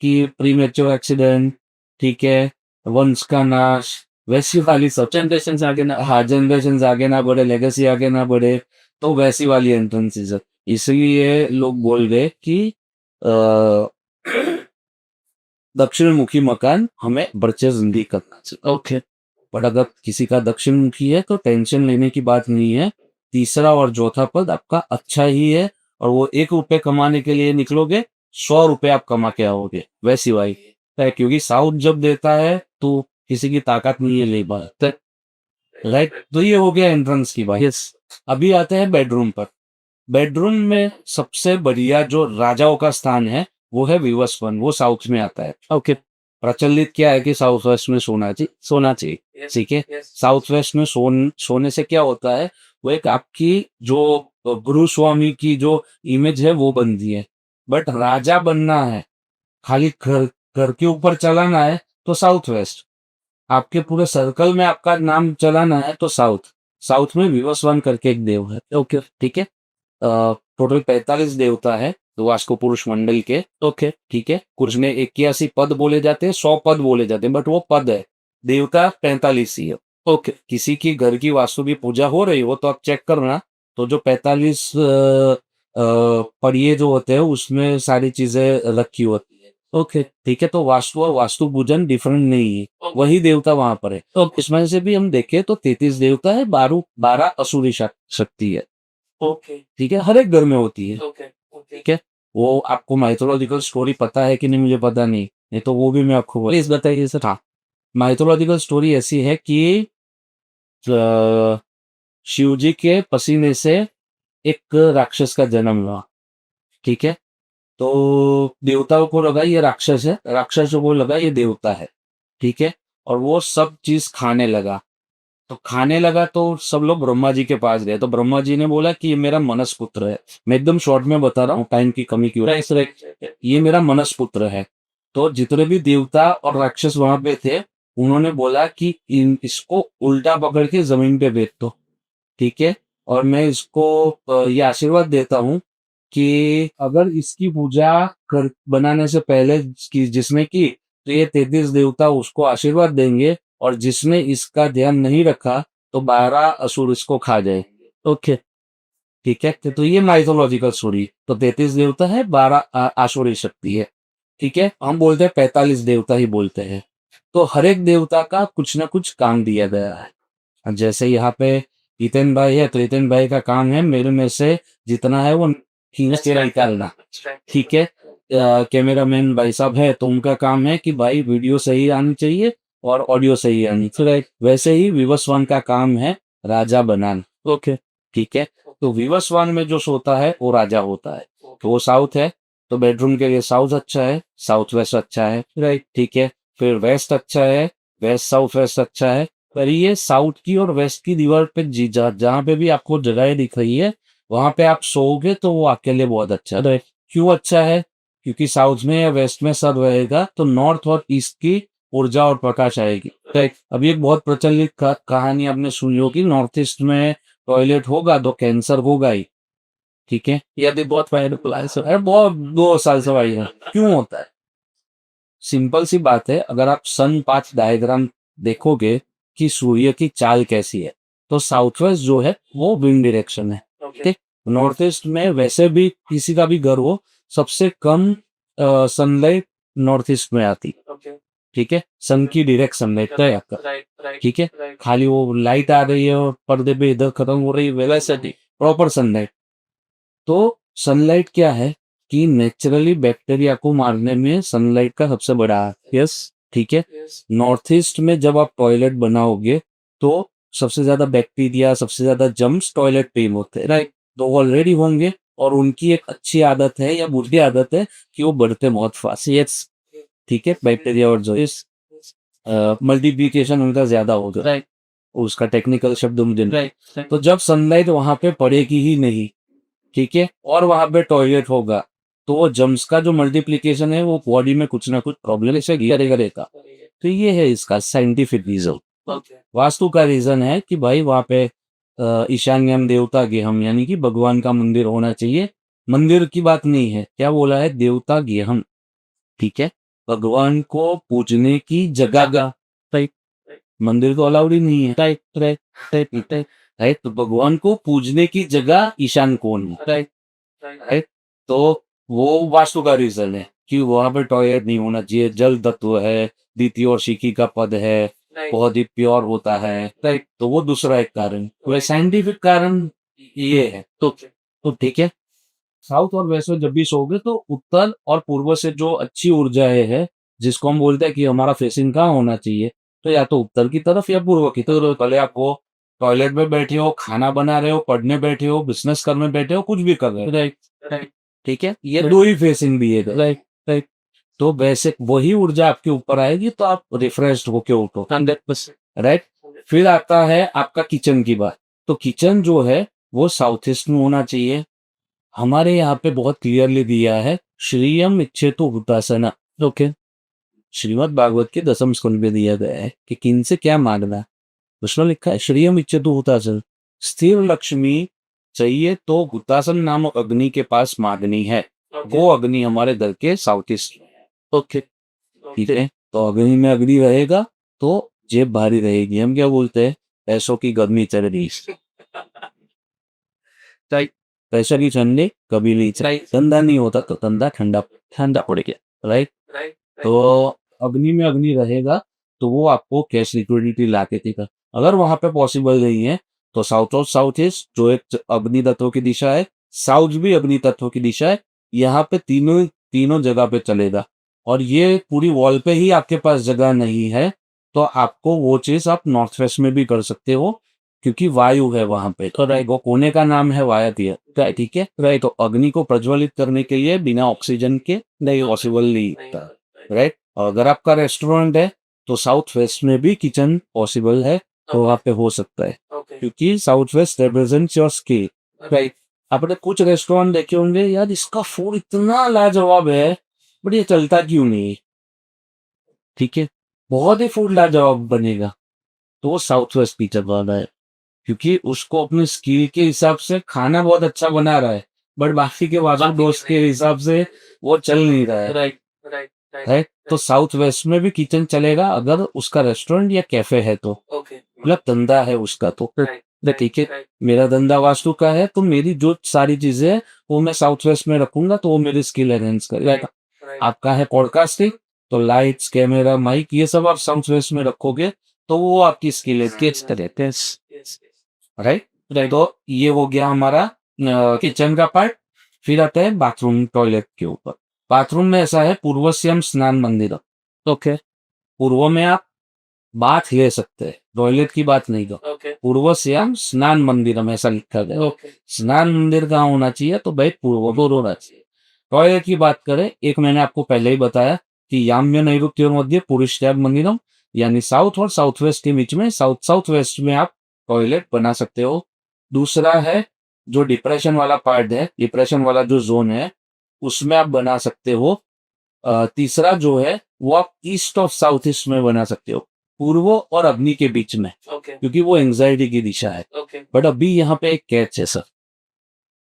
कि प्रीमेच्योर एक्सीडेंट, ठीक है? वंश का नाश, वैसी वाली सब। जनरेशंस आगे ना हाँ, जनरेशंस आगे ना बढ़े, लेगेसी आगे ना बढ़े, तो वैसी वाली एंट्रेंसेस है। इसलिए लोग बोल रहे कि अ, दक्षिण मुखी मकान हमें बर्चे-ज़िंदगी करना चाहिए। ओके, बट अगर किसी का दक्षिण मुखी है तो टेंशन लेने की बात नहीं है। तीसरा और चौथा पद आपका अच्छा ही है, और वो 1 रुपए कमाने के लिए निकलोगे, 100 रुपए आप कमा के आओगे, वैसी वाई है। क्योंकि साउथ जब देता है तो किसी की ताकत नहीं है ले पाता, राइट? तो ये हो गया एंट्रेंस की बात। यस, अभी आते हैं बेडरूम पर। बेडरूम में सबसे बढ़िया जो राजाओं का स्थान है, वो है विवश वन, वो साउथ में आता है। ओके, प्रचलित क्या है कि साउथ वेस्ट में सोना चाहिए, ठीक है? साउथ वेस्ट में सोने से क्या होता है, वो एक आपकी जो गुरु स्वामी की जो इमेज है वो बनती है। बट राजा बनना है, खाली घर घर के ऊपर चलाना है, तो साउथ वेस्ट। आपके पूरे सर्कल में आपका नाम चलाना है तो साउथ। साउथ में विवस्वान करके एक देव है, ओके, ठीक है? टोटल 45 देवता है तो वास्को पुरुष मंडल के, ओके, ठीक है? कुछ में 81 पद बोले जाते हैं, 100 पद बोले जाते हैं, बट वो पद है। देवता 45 ही है। ओके, किसी की घर की वास्तु की पूजा हो रही हो तो आप चेक करना, तो जो 45 पड़िए जो होते हैं उसमें सारी चीजें रखी होती है। ओके, ठीक है? तो वास्तु और वास्तु पूजन डिफरेंट नहीं है, ओके, वही देवता वहां पर है। ओके, इसमें से भी हम देखें तो 33 देवता है, 12 असुरी शक्ति है, ओके, ठीक है? हर एक घर में होती है, ओके, ओके। ठीक है? वो आपको माइथोलॉजिकल स्टोरी पता है कि नहीं मुझे पता नहीं तो वो भी मैं आपको प्लीज़ बताइए सर। हाँ, माइथोलॉजिकल स्टोरी ऐसी है कि शिव जी के पसीने से एक राक्षस का जन्म हुआ, ठीक है? तो देवताओं को लगा ये राक्षस है, राक्षसों को लगा ये देवता है, ठीक है? और वो सब चीज खाने लगा। तो खाने लगा तो सब लोग ब्रह्मा जी के पास गए, तो ब्रह्मा जी ने बोला कि ये मेरा मनस पुत्र है। मैं एकदम शॉर्ट में बता रहा हूँ, टाइम की कमी की वजह से। राइट, ये मेरा मनस पुत्र है। तो जितने भी देवता और राक्षस वहां पे थे, उन्होंने बोला कि इसको उल्टा पकड़ के जमीन पे बेच दो, ठीक है? और मैं इसको ये आशीर्वाद देता हूँ कि अगर इसकी पूजा कर बनाने से पहले जिसने की, तो ये 33 देवता उसको आशीर्वाद देंगे, और जिसने इसका ध्यान नहीं रखा तो 12 असुर इसको खा जाएंगे। ओके, ठीक है? तो ये माइथोलॉजिकल स्टोरी। तो 33 देवता है, 12 आसुरी शक्ति है, ठीक है? हम बोलते हैं 45 देवता ही बोलते हैं। तो हर एक देवता का कुछ ना कुछ काम दिया गया है। अब जैसे यहाँ पे जितेन भाई है, तो जितेन भाई का काम है मेरे में से जितना है वो खींच के निकालना, ठीक है? कैमरामैन भाई साहब है तो उनका काम है कि भाई वीडियो सही आनी चाहिए और ऑडियो सही आनी चाहिए। वैसे ही विवस्वान का काम है राजा बनाना, ओके, ठीक है? तो विवस्वान में जो सोता है वो राजा होता है। तो वो साउथ है, तो बेडरूम के लिए साउथ अच्छा है, साउथ वेस्ट अच्छा है, राइट, ठीक है? फिर वेस्ट अच्छा है, वेस्ट साउथ वेस्ट अच्छा है। पर ये साउथ की और वेस्ट की दीवार पे जहाँ पे भी आपको जगह दिख रही है, वहां पे आप सोओगे तो वो आपके लिए बहुत अच्छा है। राइट, क्यों अच्छा है? क्योंकि साउथ में या वेस्ट में सब रहेगा तो नॉर्थ और ईस्ट की ऊर्जा और प्रकाश आएगी। राइट। अभी एक बहुत प्रचलित कहानी आपने सुनी होगी, नॉर्थ ईस्ट में टॉयलेट होगा तो कैंसर होगा ही, ठीक है? ये अभी बहुत वायरल है सर। अरे बहुत 2 साल से भाई है। क्यों होता है? सिंपल सी बात है, अगर आप सन पाथ डायग्राम देखोगे कि सूर्य की चाल कैसी है, तो साउथ वेस्ट जो है वो विंड डायरेक्शन है, ओके, ठीक? नॉर्थ ईस्ट में वैसे भी किसी का भी घर हो, सबसे कम सनलाइट नॉर्थ ईस्ट में आती, ओके, ठीक है? सन की डायरेक्ट सनलाइट है आपका, राइट, राइट, ठीक है? राइट, खाली वो लाइट आ रही है और पर्दे पे इधर खत्म हो रही है, वैसे नहीं, प्रॉपर सनलाइट। तो सनलाइट क्या है कि नेचुरली बैक्टीरिया को मारने में सनलाइट का सबसे बड़ा हाथ है। यस ठीक है। यस नॉर्थ ईस्ट में जब आप टॉयलेट बनाओगे तो सबसे ज्यादा बैक्टीरिया सबसे ज्यादा जम्स टॉयलेट पे ही होते हैं, राइट। तो ऑलरेडी होंगे और उनकी एक अच्छी आदत है या बुरी आदत है कि वो बढ़ते बहुत फास्ट। यस, ठीक है। बैक्टीरिया और जो इस मल्टीप्लिकेशन उनका ज्यादा होगा, राइट उसका टेक्निकल शब्द मुझे नहीं। राइट तो जब सनलाइट वहां पे पड़ेगी ही नहीं, ठीक है, और वहां पे टॉयलेट होगा, तो वो जम्स का जो मल्टीप्लिकेशन है वो बॉडी में कुछ ना कुछ प्रॉब्लम से करेगा। तो ये है इसका साइंटिफिक रीजन। ओके वास्तु का रीजन है कि भाई वहां पे ईशान्यम देवता गेहम यानी कि भगवान का मंदिर होना चाहिए। मंदिर की बात नहीं है, क्या बोला है, देवता गेहम, ठीक है। भगवान को पूजने की जगह का, राइट मंदिर तो अलाउड ही नहीं है, right right right right right. तो भगवान को पूजने की जगह ईशान कोण है, राइट राइट। तो वो वास्तु का रीजन है कि वहां पर टॉयलेट नहीं होना चाहिए। जल तत्व है, द्वितीय और शिखी का पद है, बहुत ही प्योर होता है, राइट। तो वो दूसरा एक कारण, वह साइंटिफिक कारण ये है। तो ठीक है। साउथ और वेस्ट में जब भी सोओगे तो उत्तर और पूर्व से जो अच्छी ऊर्जाएं है, जिसको हम बोलते हैं कि हमारा फेसिंग कहाँ होना चाहिए, तो या तो उत्तर की तरफ या पूर्व की तरफ। भले आप वो टॉयलेट में बैठे हो, खाना बना रहे हो, पढ़ने बैठे हो, बिजनेस करने बैठे हो, कुछ भी कर रहे हो, राइट राइट ठीक है। ये दो ही फेसिंग भी है, राइट राइट तो वैसे वही ऊर्जा आपके ऊपर आएगी तो आप रिफ्रेश होके उठो, 100% राइट। फिर आता है आपका किचन की बात। तो किचन जो है वो साउथ ईस्ट में होना चाहिए। हमारे यहाँ पे बहुत क्लियरली दिया है, श्रियम इच्छेतु हुतासना। ओके श्रीमद् भागवत के 10वें स्कंद में दिया गया है कि किन से क्या मांगना है। उसमें लिखा है श्रियम इच्छेतु हुतासन, स्थिर लक्ष्मी चाहिए तो हुतासन नामक अग्नि के पास मांगनी है। वो अग्नि हमारे दर के साउथ ईस्ट में है, ओके ठीक है। तो अग्नि में अग्नि रहेगा तो जेब भारी रहेगी। हम क्या बोलते हैं, पैसों की गर्मी चल रही है, राइट पैसा की ठंडी कभी नहीं चली। राइट धंधा नहीं होता तो धंधा ठंडा ठंडा पड़ गया, राइट। राइट तो अग्नि में अग्नि रहेगा तो वो आपको कैश लिक्विडिटी ला के देगा। अगर वहां पे पॉसिबल नहीं है तो साउथ और साउथ ईस्ट जो एक अग्नि तत्व की दिशा है, साउथ भी अग्नि तत्व की दिशा है, यहाँ पे तीनों तीनों जगह पे चलेगा। और ये पूरी वॉल पे ही आपके पास जगह नहीं है तो आपको वो चीज आप नॉर्थ वेस्ट में भी कर सकते हो, क्योंकि वायु है वहां पे। तो राइट, वो कोने का नाम है वायतीय, ठीक है, राइट। तो अग्नि को प्रज्वलित करने के लिए बिना ऑक्सीजन के नहीं पॉसिबल नहीं होता, राइट। अगर आपका रेस्टोरेंट है तो साउथ वेस्ट में भी किचन पॉसिबल है, तो वहां पे हो सकता है, क्योंकि south west represents your scale, right. आपने कुछ रेस्टोरेंट देखे होंगे, यार इसका फूड इतना लाजवाब है बट ये चलता क्यों नहीं, ठीक है। बहुत ही फूड लाजवाब बनेगा तो वो साउथ वेस्ट किचन वाला है, क्योंकि उसको अपने स्किल के हिसाब से खाना बहुत अच्छा बना रहा है, बट बाकी के वाजू दोस्त के हिसाब से वो चल नहीं रहा है, राइट राइट राइट। तो साउथ वेस्ट में भी किचन चलेगा अगर उसका रेस्टोरेंट या कैफे है तो, ओके मतलब धंधा है उसका तो, राइट ठीक है। मेरा धंधा वास्तु का है तो मेरी जो सारी चीजें हैं वो मैं साउथ वेस्ट में रखूंगा तो वो मेरी स्किल एनहेंस करेगा। आपका है पॉडकास्टिंग, तो लाइट्स कैमरा माइक ये सब आप साउथ वेस्ट में रखोगे तो वो आपकी स्किल है, राइट। तो ये हो गया हमारा किचन का पार्ट। फिर आता है बाथरूम टॉयलेट के ऊपर। बाथरूम में ऐसा है, पूर्वस्यम स्नान मंदिर, ओके पूर्व में आप बाथ ले सकते हैं, टॉयलेट की बात नहीं दो। ओके पूर्वस्यम स्नान मंदिर में ऐसा लिखा गया। ओके स्नान मंदिर कहाँ होना चाहिए, तो भाई पूर्व को होना चाहिए। टॉयलेट की बात करें, एक मैंने आपको पहले ही बताया कि याम्य नैऋत्य मध्य पुरुष मंदिरम, यानी साउथ और साउथ वेस्ट के बीच में, साउथ साउथ वेस्ट में आप टॉयलेट बना सकते हो। दूसरा है जो डिप्रेशन वाला पार्ट है, डिप्रेशन वाला जो जोन है उसमें आप बना सकते हो। तीसरा जो है वो आप ईस्ट ऑफ साउथ ईस्ट में बना सकते हो, पूर्व और अग्नि के बीच में, ओके क्योंकि वो एंजाइटी की दिशा है। ओके बट अभी यहाँ पे एक कैच है सर।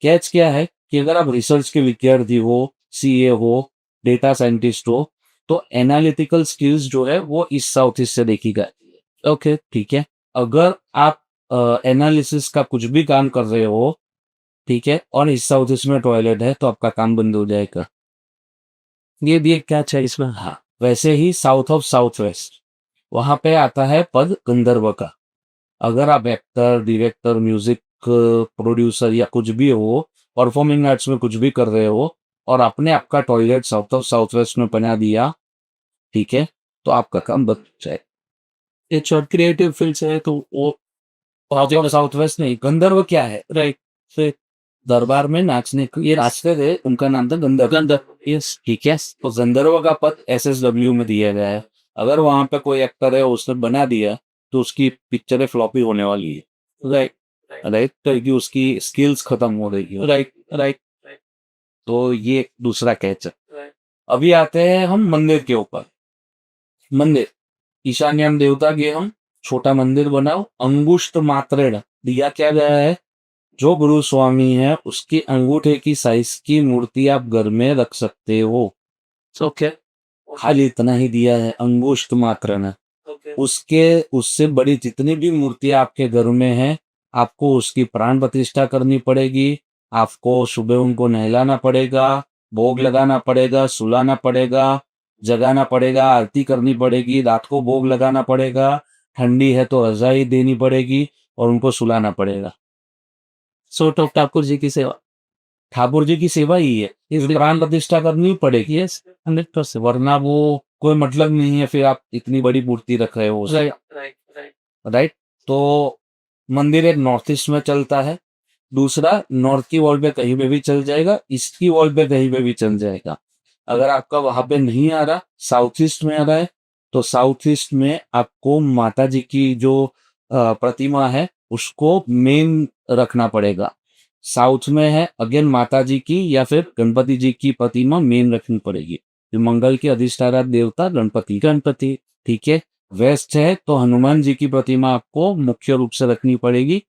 कैच क्या है कि अगर आप रिसर्च के विद्यार्थी हो, सीए हो, डेटा साइंटिस्ट हो, तो एनालिटिकल स्किल्स जो है वो इस साउथ ईस्ट से देखी जाती है, ओके, ठीक है। अगर आप एनालिसिस का कुछ भी काम कर रहे हो, ठीक है, और इस साउथ ईस्ट में टॉयलेट है तो आपका काम बंद हो जाएगा। ये भी एक कैच है इसमें। हाँ, वैसे ही साउथ ऑफ साउथ वेस्ट, वहां पे आता है पद गंधर्व का। अगर आप एक्टर, डायरेक्टर, म्यूजिक प्रोड्यूसर या कुछ भी हो, परफॉर्मिंग आर्ट्स में कुछ भी कर रहे हो और आपने आपका toilet south of south west में बना दिया, ठीक है, तो आपका काम बच जाए। एक शॉर्ट क्रिएटिव फील्ड से है तो वो साउथ ऑफ साउथ वेस्ट नहीं, गंधर्व क्या है? राइट फिर दरबार में नाचने के ये नाचते थे, उनका नाम था गंधर्व। गंदा यस ठीक है, तो गंधर्व का पद एसएसडब्ल्यू में दिया गया है। अगर वहां पे कोई एक्टर है उसने बना दिया तो उसकी पिक्चरें फ्लॉपी होने वाली है, राइट राइट, क्योंकि उसकी स्किल्स खत्म हो रही है। राइट राइट तो ये एक दूसरा कैच है। अभी आते हैं हम मंदिर के ऊपर। मंदिर, ईशान्यम देवता के हम छोटा मंदिर बनाओ, अंगुष्ठ मात्रेण दिया क्या गया है, जो गुरु स्वामी है उसकी अंगूठे की साइज की मूर्ति आप घर में रख सकते हो। ओके खाली इतना ही दिया है, अंगुष्ठ मात्रेण। उसके उससे बड़ी जितनी भी मूर्तियां आपके घर में है, आपको उसकी प्राण प्रतिष्ठा करनी पड़ेगी। आपको सुबह उनको नहलाना पड़ेगा, भोग लगाना पड़ेगा, सुलाना पड़ेगा, जगाना पड़ेगा, आरती करनी पड़ेगी, रात को भोग लगाना पड़ेगा, ठंडी है तो रजाई देनी पड़ेगी और उनको सुलाना पड़ेगा। सॉर्ट ऑफ ठाकुर जी की सेवा ठाकुर जी की सेवा ही है, इस प्राण प्रतिष्ठा करनी पड़ेगी, यस 100% वरना वो कोई मतलब नहीं है, फिर आप इतनी बड़ी मूर्ति रख रहे हो। राइट राइट राइट, तो मंदिर एक नॉर्थ ईस्ट में चलता है, दूसरा नॉर्थ की वॉल पे कहीं पे भी चल जाएगा, ईस्ट की वॉल पे कहीं पे भी चल जाएगा। अगर आपका वहां पे नहीं आ रहा, साउथ ईस्ट में आ रहा है, तो साउथ ईस्ट में आपको माता जी की जो प्रतिमा है उसको मेन रखना पड़ेगा। साउथ में है अगेन माता जी की या फिर गणपति जी की प्रतिमा मेन रखनी पड़ेगी। जो मंगल के अधिष्ठाता देवता गणपति, गणपति ठीक है। वेस्ट है तो हनुमान जी की प्रतिमा आपको मुख्य रूप से रखनी पड़ेगी,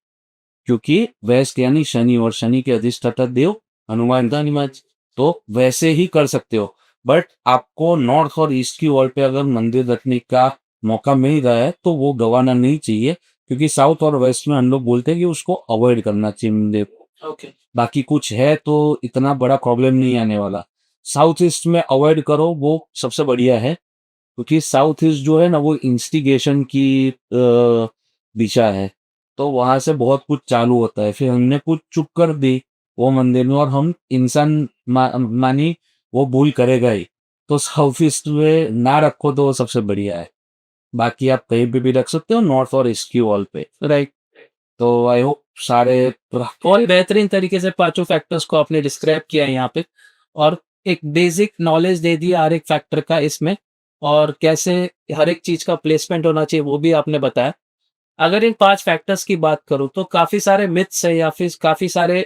क्योंकि वेस्ट यानी शनि और शनि के अधिष्ठाता देव हनुमान जी। धन्यवाद तो वैसे ही कर सकते हो, बट आपको नॉर्थ और ईस्ट की वॉल पे अगर मंदिर रखने का मौका मिल रहा है तो वो गवाना नहीं चाहिए, क्योंकि साउथ और वेस्ट में हम लोग बोलते हैं कि उसको अवॉइड करना चाहिए मंदिर को। ओके बाकी कुछ है तो इतना बड़ा प्रॉब्लम नहीं आने वाला। साउथ ईस्ट में अवॉइड करो, वो सबसे बढ़िया है, क्योंकि साउथ ईस्ट जो है ना वो इंस्टिगेशन की दिशा है, तो वहां से बहुत कुछ चालू होता है। फिर हमने कुछ चुप कर दी वो मंदिर में और हम इंसान मानी वो भूल करेगा ही, तो साउथ ईस्ट में ना रखो तो वो सबसे बढ़िया है। बाकी आप कहीं पे भी रख सकते हो नॉर्थ और ईस्ट की वॉल पे। राइट तो आई होप सारे और बेहतरीन तरीके से पांचों फैक्टर्स को आपने डिस्क्राइब किया है यहाँ पे और एक बेसिक नॉलेज दे दिया हर एक फैक्टर का इसमें और कैसे हर एक चीज का प्लेसमेंट होना चाहिए वो भी आपने बताया। अगर इन 5 फैक्टर्स की बात करूँ तो काफ़ी सारे मिथ्स है या फिर काफ़ी सारे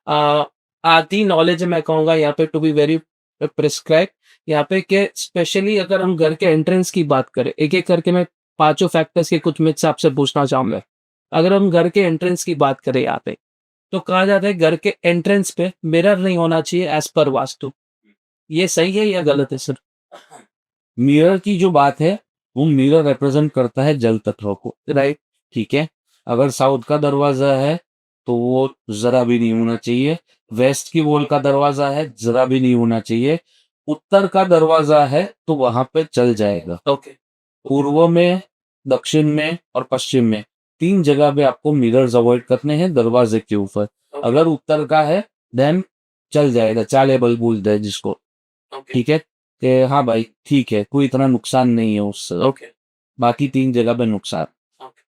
अ, आधी नॉलेज मैं कहूँगा यहाँ पे टू बी वेरी प्रिस्क्राइब यहाँ पे कि स्पेशली अगर हम घर के एंट्रेंस की बात करें, एक-एक करके मैं पाँचों फैक्टर्स के कुछ मिथ्स आपसे पूछना चाहूँगा। अगर हम घर के एंट्रेंस की बात करें यहाँ पे, तो कहा जाता है घर के एंट्रेंस पे मिरर नहीं होना चाहिए एज़ पर वास्तु। ये सही है या गलत है सर? मिरर की जो बात है, वो मिरर रिप्रेजेंट करता है जल तत्व को, राइट, ठीक है। अगर साउथ का दरवाजा है तो वो जरा भी नहीं होना चाहिए। वेस्ट की वॉल का दरवाजा है, जरा भी नहीं होना चाहिए। उत्तर का दरवाजा है तो वहां पे चल जाएगा। ओके, पूर्व में, दक्षिण में और पश्चिम में 3 जगह पे आपको मिरर्स अवॉइड करने हैं दरवाजे के ऊपर। अगर उत्तर का है देन चल जाएगा, चालेबल बोलते हैं जिसको, ओके, ठीक है, कि हाँ भाई ठीक है, कोई इतना नुकसान नहीं है उससे। ओके, बाकी 3 जगह पे नुकसान। ओके।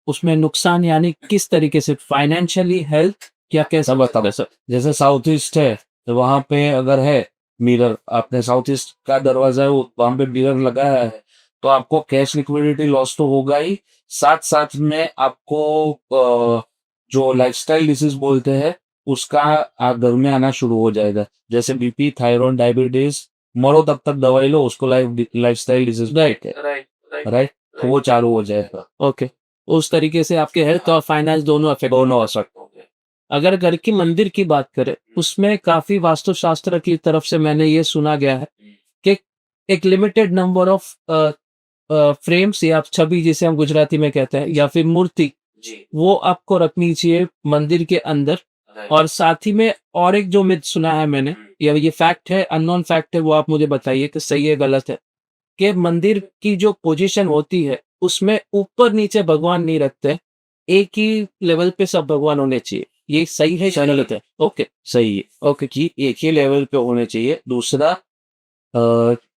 उसमें नुकसान यानी किस तरीके से फाइनेंशियली हेल्थ क्या कैसा सब बताओ, बताओ सर? जैसे साउथ ईस्ट है तो वहां पे अगर है मिरर, आपने साउथ ईस्ट का दरवाजा है वहां पे मिरर लगाया है, तो आपको कैश लिक्विडिटी लॉस तो होगा ही, साथ साथ में आपको जो लाइफस्टाइल डिसीज बोलते हैं उसका आप घर में आना शुरू हो जाएगा। जैसे बीपी, थायराइड, डायबिटीज, मरो तब तक दवाई लो, उसको लाइफस्टाइल डिसीज राइट, है, राइट, राइट, राइट, तो वो चालू हो जाएगा। ओके। उस तरीके से आपके हेल्थ और फाइनेंस दोनों अफेक्ट दोनों असर। अगर घर की मंदिर की बात करें, उसमें काफ़ी वास्तुशास्त्र की तरफ से मैंने ये सुना गया है कि एक लिमिटेड नंबर ऑफ फ्रेम्स या छवि जिसे हम गुजराती में कहते हैं या फिर मूर्ति, जी, वो आपको रखनी चाहिए मंदिर के अंदर। और साथ ही में और एक जो मिथ सुना है मैंने या ये फैक्ट है, अननोन फैक्ट है, वो आप मुझे बताइए कि सही है गलत है, कि मंदिर की जो पोजीशन होती है, उसमें ऊपर-नीचे भगवान नहीं रखते, एक ही लेवल पे सब भगवान होने चाहिए। ये सही है या गलत है? ओके, सही है ओके, कि एक ही लेवल पे होने चाहिए। दूसरा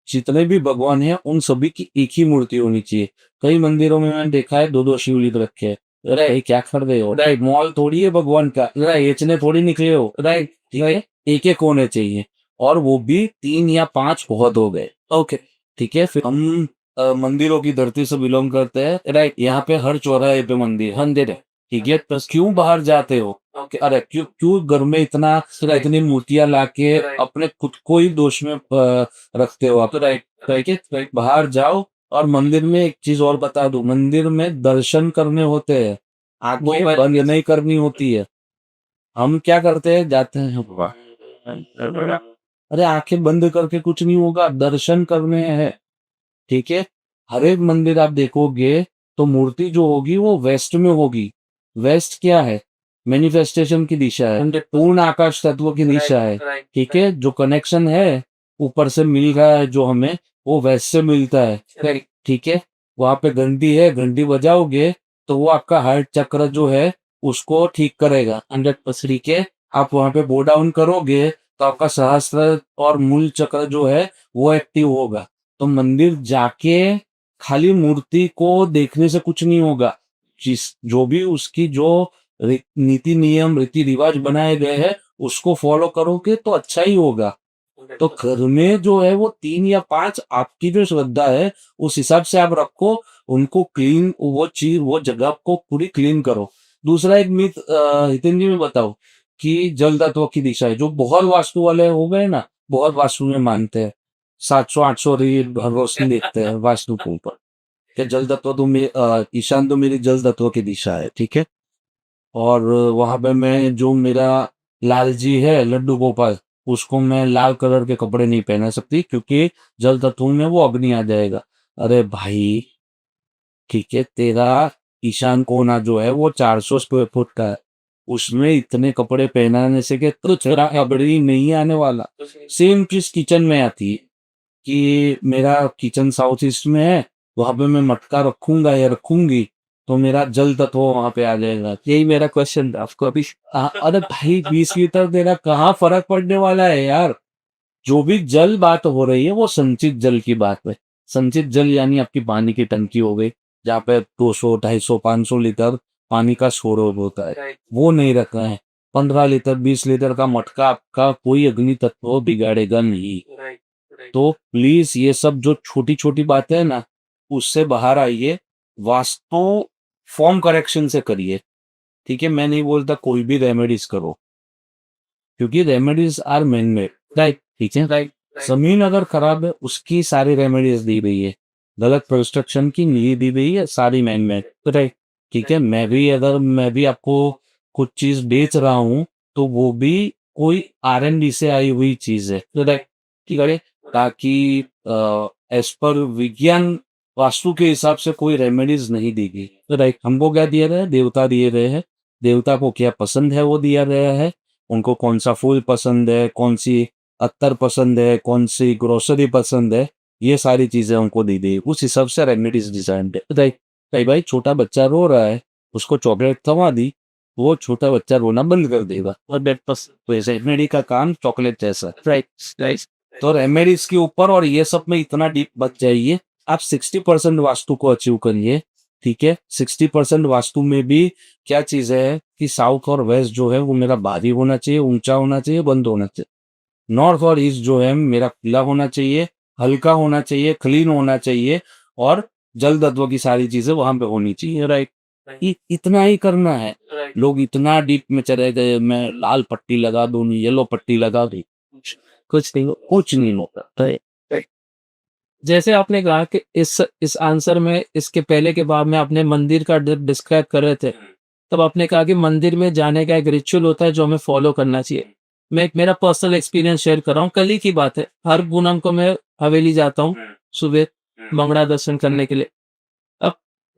जितने भी भगवान हैं उन सभी की एक ही मूर्ति होनी चाहिए। कई मंदिरों में मैंने देखा है 2-2 शिवलिंग रखे हैं। अरे ये क्या कर रहे हो? राइट, मॉल थोड़ी है भगवान का। राइट, बेचने थोड़ी निकले हो। राइट, ठीक है, एक-एक होने चाहिए और वो भी 3 या 5 बहुत हो गए। ओके, ठीक है, फिर हम मंदिरों की धरती से बिलोंग करते हैं। राइट, यहाँ पे हर चौराहे पे मंदिर है। ठीक है, तो क्यों बाहर जाते हो? ओके, अरे क्यों क्यों घर में इतनी मूर्तियां लाके राइट, अपने खुद को ही दोष में रखते हो आप? राइट, ठीक है, बाहर जाओ। और मंदिर में एक चीज और बता दूं, मंदिर में दर्शन करने होते हैं, वो आंखें बात बंद नहीं करनी होती है। हम क्या करते हैं, जाते हैं, अरे आंखें बंद करके कुछ नहीं होगा, दर्शन करने हैं। ठीक है, हर एक मंदिर आप देखोगे तो मूर्ति जो होगी वो वेस्ट में होगी। वेस्ट क्या है? मैनिफेस्टेशन की दिशा है, पूर्ण आकाश तत्व की दिशा है। राइट, ठीक है, जो कनेक्शन है ऊपर से मिल रहा है जो हमें, वो वेस्ट से मिलता है। राइट, ठीक है, वहां पे घंटी है, घंटी बजाओगे तो वो आपका हार्ट चक्र जो है उसको ठीक करेगा 100%। ठीक है, आप वहां पे बो डाउन करोगे तो आपका सहस्त्र और मूल चक्र जो है वो एक्टिव होगा। तो मंदिर जाके खाली मूर्ति को देखने से कुछ नहीं होगा। जो भी उसकी जो नीति नियम रीति रिवाज बनाए गए हैं उसको फॉलो करोगे तो अच्छा ही होगा। तो घर में जो है वो 3 या 5 आपकी जो श्रद्धा है उस हिसाब से आप रखो, उनको क्लीन, वो चीज वो जगह को पूरी क्लीन करो। दूसरा एक मिथ हितेन जी में बताओ कि जल तत्व की दिशा है, जो बहुत वास्तु वाले हो गए ना, बहुत वास्तु में मानते हैं, 700-800 रील रोशनी देखते हैं वास्तु के ऊपर कि जल तत्व तो ईशान तो मेरी जल तत्व की दिशा है। ठीक है, और वहां पे मैं जो मेरा लाल जी है लड्डू गोपाल, उसको मैं लाल कलर के कपड़े नहीं पहना सकती क्योंकि जल तत्व में वो अग्नि आ जाएगा। अरे भाई, ठीक है, तेरा ईशान कोना जो है वो 400 स्क्वायर फुट का है, उसमें इतने कपड़े पहनाने से कि तो तेरा अबड़ी नहीं आने वाला। सेम चीज किचन में आती है कि मेरा किचन साउथ ईस्ट में है, वहां पे मैं मटका रखूंगा या रखूंगी तो मेरा जल तत्व वहां पे आ जाएगा। यही मेरा क्वेश्चन था आपको अभी। अरे भाई 20 लीटर तेरा कहाँ फर्क पड़ने वाला है यार? जो भी जल बात हो रही है वो संचित जल की बात है। संचित जल यानी आपकी पानी की टंकी हो गई, जहाँ पे 200 250 500 लीटर पानी का स्टोरेज होता है, राइट, वो नहीं रखना है। 15 लीटर 20 लीटर का मटका आपका कोई अग्नि तत्व बिगाड़ेगा नहीं। राइट, राइट, तो प्लीज ये सब जो छोटी छोटी बातें है ना, उससे बाहर आइए, वास्तु फॉर्म करेक्शन से करिए। ठीक है, मैं नहीं बोलता कोई भी रेमेडीज करो, क्योंकि remedies are man made. Right, ठीक है, राइट, जमीन अगर खराब है उसकी सारी रेमेडीज दी गई है, गलत कंस्ट्रक्शन की नहीं दी गई है, सारी मैन मेड। राइट, ठीक है, मैं भी आपको कुछ चीज बेच रहा हूं तो वो भी कोई R&D से आई हुई चीज है। राइट, ठीक है, ताकि एज पर विज्ञान वास्तु के हिसाब से कोई रेमेडीज नहीं दी गई। राइट, हमको क्या दिया गया है? देवता दिए गए हैं, देवता को क्या पसंद है वो दिया गया है, उनको कौन सा फूल पसंद है, कौन सी अत्तर पसंद है, कौन सी ग्रोसरी पसंद है, ये सारी चीजें उनको दी गई, उस हिसाब से रेमेडीज डिजाइन है। राइट, कई भाई छोटा बच्चा रो रहा है, उसको चॉकलेट थमा दी, वो छोटा बच्चा रोना बंद कर देगा। और दैट बस वैसे रेमेडी का काम चॉकलेट जैसा है। राइट, राइट, तो रेमेडीज के ऊपर और ये सब में इतना डीप मत जाइए, आप 60% वास्तु को अचीव करिए। ठीक है, 60% वास्तु में भी क्या चीज है कि साउथ और वेस्ट जो है वो मेरा भारी होना चाहिए, ऊंचा होना चाहिए, बंद होना चाहिए। नॉर्थ और ईस्ट जो है मेरा खुला होना चाहिए, हल्का होना चाहिए, क्लीन होना चाहिए, और जल तत्व की सारी चीजें वहां पे होनी चाहिए। राइट, इतना ही करना है। राइट, लोग इतना डीप में चले गए, मैं लाल पट्टी लगा दूं, येलो पट्टी लगा दी, कुछ नहीं हो। कुछ नहीं होता। Right, right. जैसे आपने कहा कि इस आंसर में इसके पहले के बाद में आपने मंदिर का डिस्क्राइब कर रहे थे, तब आपने कहा कि मंदिर में जाने का एक रिचुअल होता है जो हमें फॉलो करना चाहिए। मैं एक मेरा पर्सनल एक्सपीरियंस शेयर कर रहा हूँ, कल ही की बात है। हर पूनम को मैं हवेली जाता हूँ सुबह मंगला दर्शन करने के लिए। अब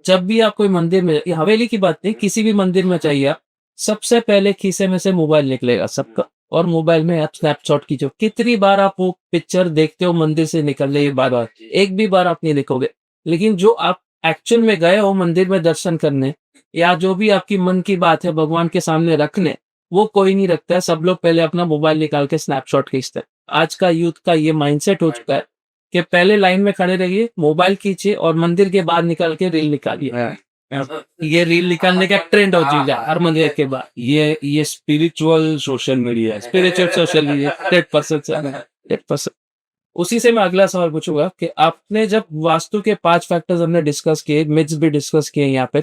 जब भी आप कोई मंदिर में, ये हवेली की बात नहीं, किसी भी मंदिर में जाइए आप, सबसे पहले खीसे में से मोबाइल निकलेगा सबका, और मोबाइल में आप स्नैपशॉट खींचो। कितनी बार आप वो पिक्चर देखते हो मंदिर से निकलने के बाद, एक भी बार आप नहीं देखोगे। लेकिन जो आप एक्चुअल में गए हो मंदिर में दर्शन करने, या जो भी आपकी मन की बात है भगवान के सामने रखने, वो कोई नहीं रखता है, सब लोग पहले अपना मोबाइल निकाल के स्नैपशॉट खींचते हैं। आज का यूथ का ये माइंडसेट हो चुका है कि पहले लाइन में खड़े रहिए, मोबाइल खींचिए और मंदिर के बाहर निकल के रील निकालिए। ये रील निकालने का ट्रेंड हो चुका है हर मंदिर के बाद। ये स्पिरिचुअल सोशल मीडिया है। Spiritual social media 100% 100%। उसी से मैं अगला सवाल पूछूंगा कि आपने जब वास्तु के 5 फैक्टर्स हमने डिस्कस किए, मिथ्स भी डिस्कस किए यहाँ पे,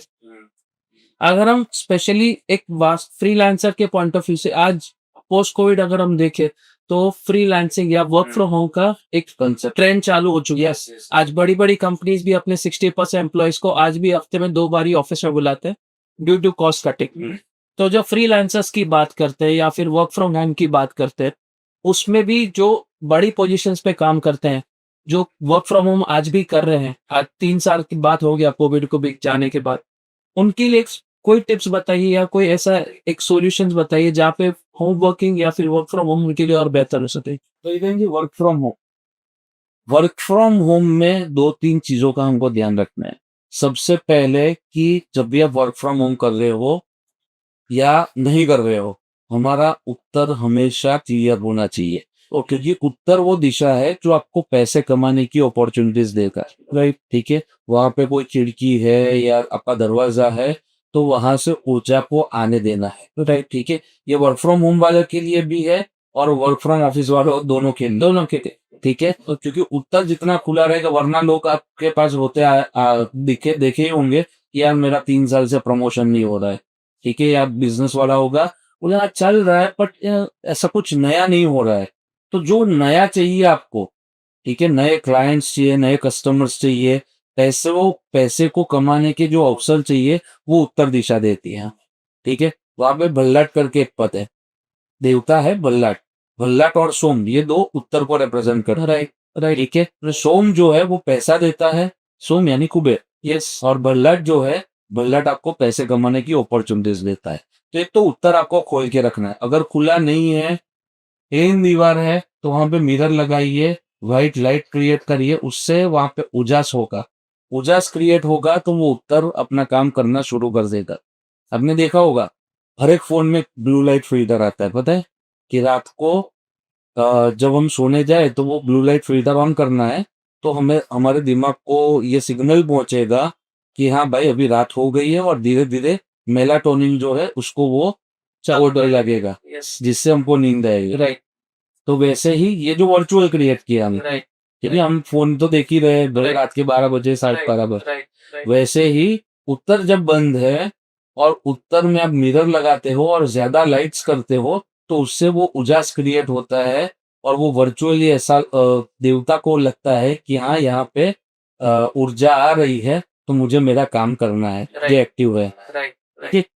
अगर हम स्पेशली एक फ्रीलांसर के पॉइंट ऑफ व्यू से आज पोस्ट कोविड अगर हम देखें तो फ्रीलांसिंग या वर्क फ्रॉम होम का एक ट्रेंड चालू हो चुकी है। आज बड़ी बड़ी कंपनीज भी अपने 60% एम्प्लॉयज को आज भी हफ्ते में 2 बार ही ऑफिस में बुलाते हैं ड्यू टू कॉस्ट कटिंग। तो जब फ्रीलांसर्स की बात करते हैं या फिर वर्क फ्रॉम होम की बात करते हैं, उसमें भी जो बड़ी पोजीशंस पे काम करते हैं, जो वर्क फ्रॉम होम आज भी कर रहे हैं, आज 3 साल की बात हो गया कोविड को भी जाने के बाद, उनके लिए कोई टिप्स बताइए या कोई ऐसा एक सॉल्यूशंस बताइए जहाँ पे होम वर्किंग या फिर वर्क फ्रॉम होम उनके लिए और बेहतर हो सके। तो ये कहेंगे वर्क फ्रॉम होम में 2-3 चीजों का हमको ध्यान रखना है। सबसे पहले कि जब भी आप वर्क फ्रॉम होम कर रहे हो या नहीं कर रहे हो, हमारा उत्तर हमेशा क्लियर होना चाहिए। और क्योंकि उत्तर वो दिशा है जो आपको पैसे कमाने की अपॉर्चुनिटीज देगा, राइट? ठीक है, वहां पे कोई खिड़की है या आपका दरवाजा है तो वहां से ऊर्जा को आने देना है, राइट? ठीक है, ये वर्क फ्रॉम होम वाले के लिए भी है और वर्क फ्रॉम ऑफिस वालों दोनों के लिए, ठीक है। तो क्योंकि उत्तर जितना खुला रहेगा, वरना लोग आपके पास होते देखे ही होंगे कि यार मेरा 3 साल से प्रमोशन नहीं हो रहा है, ठीक है, या बिजनेस वाला होगा बोले हाँ चल रहा है बट ऐसा कुछ नया नहीं हो रहा है। तो जो नया चाहिए आपको, ठीक है, नए क्लाइंट्स चाहिए, नए कस्टमर्स चाहिए, पैसे को कमाने के जो अवसर चाहिए वो उत्तर दिशा देती है, ठीक है। वहां पे भल्लाट करके एक पद है, देवता है भल्लाट। भल्लाट और सोम ये 2 उत्तर को रिप्रेजेंट करता है, राइट? ठीक है, तो सोम जो है वो पैसा देता है, सोम यानी कुबेर, यस। और भल्लाट जो है, भल्लाट आपको पैसे कमाने की अपॉर्चुनिटीज देता है। तो एक तो उत्तर आपको खोल के रखना है। अगर खुला नहीं है, प्लेन दीवार है, तो वहां पे मिरर लगाइए, व्हाइट लाइट क्रिएट करिए, उससे वहां पे उजास होगा। उजास क्रिएट होगा तो वो उत्तर अपना काम करना शुरू कर देगा। आपने देखा होगा हर एक फोन में ब्लू लाइट फिल्टर आता है, पता है कि रात को जब हम सोने जाए तो वो ब्लू लाइट फिल्टर ऑन करना है, तो हमें हमारे दिमाग को ये सिग्नल पहुंचेगा कि हाँ भाई अभी रात हो गई है, और धीरे धीरे मेलाटोनिन जो है उसको वो छोड़ने लगेगा, जिससे हमको नींद आएगी, राइट? तो वैसे ही ये जो वर्चुअल क्रिएट किया हमने, राइट, क्योंकि हम फोन तो देख ही रहे हैं भले रात के 12 बजे 12:30 बजे, वैसे ही उत्तर जब बंद है और उत्तर में आप मिरर लगाते हो और ज्यादा लाइट्स करते हो, तो उससे वो उजास क्रिएट होता है और वो वर्चुअली ऐसा देवता को लगता है कि हाँ यहाँ पे ऊर्जा आ रही है, तो मुझे मेरा काम करना है, ये एक्टिव है।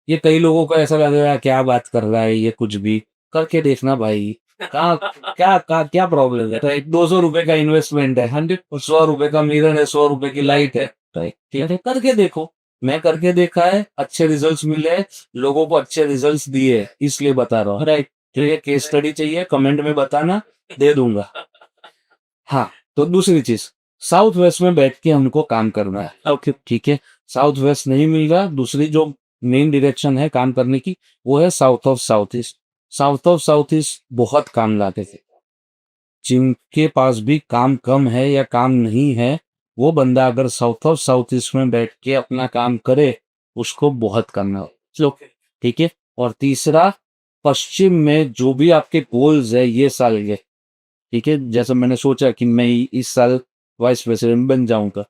ये कई लोगों को ऐसा लग रहा है क्या बात कर रहा है ये, कुछ भी करके देखना भाई। क्या प्रॉब्लम है? तो 200 रुपए का इन्वेस्टमेंट है, 100 रुपए का मिरर है, 100 रुपए की लाइट है, ठीक है, करके देखो। मैं करके देखा है, अच्छे रिजल्ट्स मिले, लोगों को अच्छे रिजल्ट्स दिए, इसलिए बता रहा हूँ, राइट? तो ये केस स्टडी चाहिए कमेंट में बताना, दे दूंगा। हाँ, तो दूसरी चीज, साउथ वेस्ट में बैठ के हमको काम करना है, ओके, ठीक है। साउथ वेस्ट नहीं मिल रहा, दूसरी जो मेन डायरेक्शन है काम करने की वो है south of south east. South of south east बहुत काम लाते थे। जिनके पास भी काम कम है या काम नहीं है, वो बंदा अगर साउथ ऑफ साउथ ईस्ट में बैठ के अपना काम करे, उसको बहुत करना हो, चलो, ठीक है। और तीसरा, पश्चिम में जो भी आपके गोल्स है ये साल के, ठीक है, जैसे मैंने सोचा कि मैं इस साल वाइस प्रेसिडेंट बन जाऊंगा,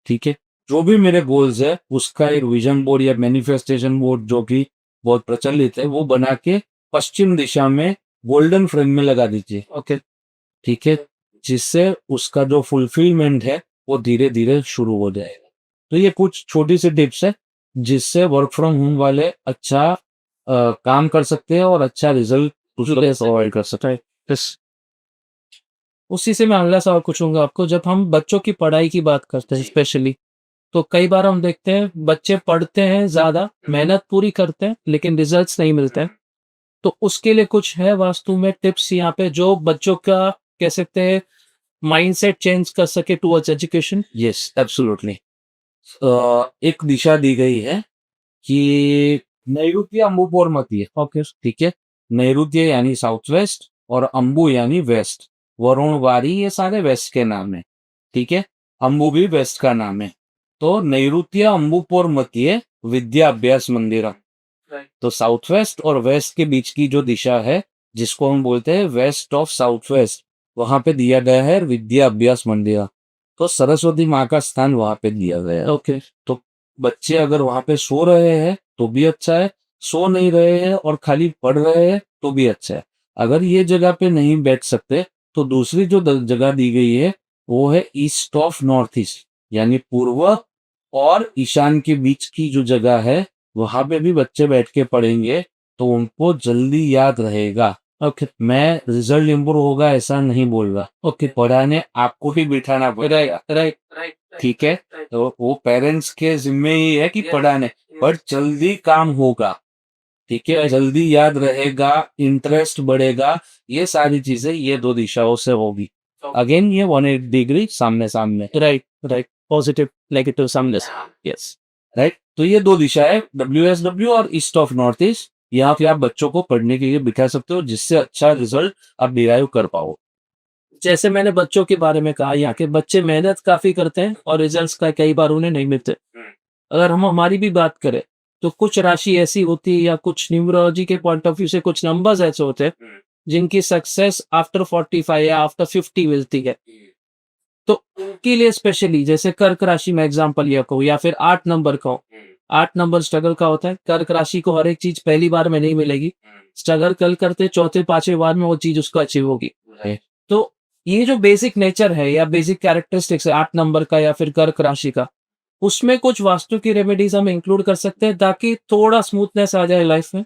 ठीक है, जो भी मेरे गोल्स है उसका एक विजन बोर्ड या मैनिफेस्टेशन बोर्ड जो कि बहुत प्रचलित है, वो बना के पश्चिम दिशा में गोल्डन फ्रेम में लगा दीजिए, ओके, ठीक है, जिससे उसका जो फुलफिलमेंट है वो धीरे धीरे शुरू हो जाएगा। तो ये कुछ छोटी सी टिप्स है जिससे वर्क फ्रॉम होम वाले अच्छा काम कर सकते हैं और अच्छा रिजल्ट प्रोवाइड कर सकते हैं। उसी से मैं अगला सवाल पूछूंगा आपको, जब हम बच्चों की पढ़ाई की बात करते हैं स्पेशली, तो कई बार हम देखते हैं बच्चे पढ़ते हैं ज्यादा, मेहनत पूरी करते हैं लेकिन रिजल्ट्स नहीं मिलते हैं। तो उसके लिए कुछ है वास्तु में टिप्स यहाँ पे जो बच्चों का कह सकते हैं माइंडसेट चेंज कर सके टुवर्ड्स एजुकेशन? Yes, absolutely. एक दिशा दी गई है कि नैऋत्य अम्बुपोर मत है, ओके, ठीक है, नैऋत्य यानी साउथ वेस्ट और अंबु यानी वेस्ट। वरुण, वारी ये सारे वेस्ट के नाम है, ठीक है। अंबु भी वेस्ट का नाम है। तो नैऋत्य अंबुपुर मध्य विद्या अभ्यास मंदिर। तो साउथ वेस्ट और वेस्ट के बीच की जो दिशा है, जिसको हम बोलते हैं वेस्ट ऑफ साउथ वेस्ट, वहां पे दिया गया है विद्या अभ्यास मंदिर। तो सरस्वती माँ का स्थान वहां पे दिया गया है। ओके तो बच्चे अगर वहां पे सो रहे हैं तो भी अच्छा है, सो नहीं रहे हैं और खाली पढ़ रहे हैं तो भी अच्छा है। अगर ये जगह पे नहीं बैठ सकते तो दूसरी जो जगह दी गई है वो है ईस्ट ऑफ नॉर्थ ईस्ट, यानी पूर्व और ईशान के बीच की जो जगह है, वहां पे भी बच्चे बैठ के पढ़ेंगे तो उनको जल्दी याद रहेगा। ओके मैं रिजल्ट इम्प्रूव होगा ऐसा नहीं बोल रहा। ओके पढ़ाने आपको भी बिठाना पड़ेगा, राइट राइट ठीक है। तो वो पेरेंट्स के जिम्मे ही है कि पढ़ाने, पर जल्दी काम होगा, ठीक है, जल्दी याद रहेगा, इंटरेस्ट बढ़ेगा। ये सारी चीजें ये दो दिशाओं से होगी। अगेन ये 180 डिग्री सामने सामने, राइट राइट पॉजिटिव नेगेटिव सामनेस यस राइट। तो ये दो दिशा है, WSW और ईस्ट ऑफ नॉर्थ ईस्ट। यहाँ पे आप बच्चों को पढ़ने के लिए बिठा सकते हो, जिससे अच्छा रिजल्ट आप डिराइव कर पाओ। जैसे मैंने बच्चों के बारे में कहा, यहाँ के बच्चे मेहनत काफी करते हैं और रिजल्ट्स का कई बार उन्हें नहीं मिलते। अगर हम हमारी भी बात करें तो कुछ राशि ऐसी होती है या कुछ न्यूमरोलॉजी के पॉइंट ऑफ व्यू से कुछ नंबर्स ऐसे होते हैं जिनकी सक्सेस आफ्टर 45 या आफ्टर 50 मिलती है। तो उनके लिए स्पेशली जैसे कर्क राशि में एग्जांपल लिया कहूँ या फिर 8 नंबर का हो, 8 नंबर स्ट्रगल का होता है। कर्क राशि को हर एक चीज पहली बार में नहीं मिलेगी, स्ट्रगल कल करते चौथे पांचवें बार में वो चीज उसको अचीव होगी। तो ये जो बेसिक नेचर है या बेसिक कैरेक्टरिस्टिक्स है 8 नंबर का या फिर कर्क राशि का, उसमें कुछ वास्तु की रेमेडीज हम इंक्लूड कर सकते हैं ताकि थोड़ा स्मूथनेस आ जाए लाइफ में।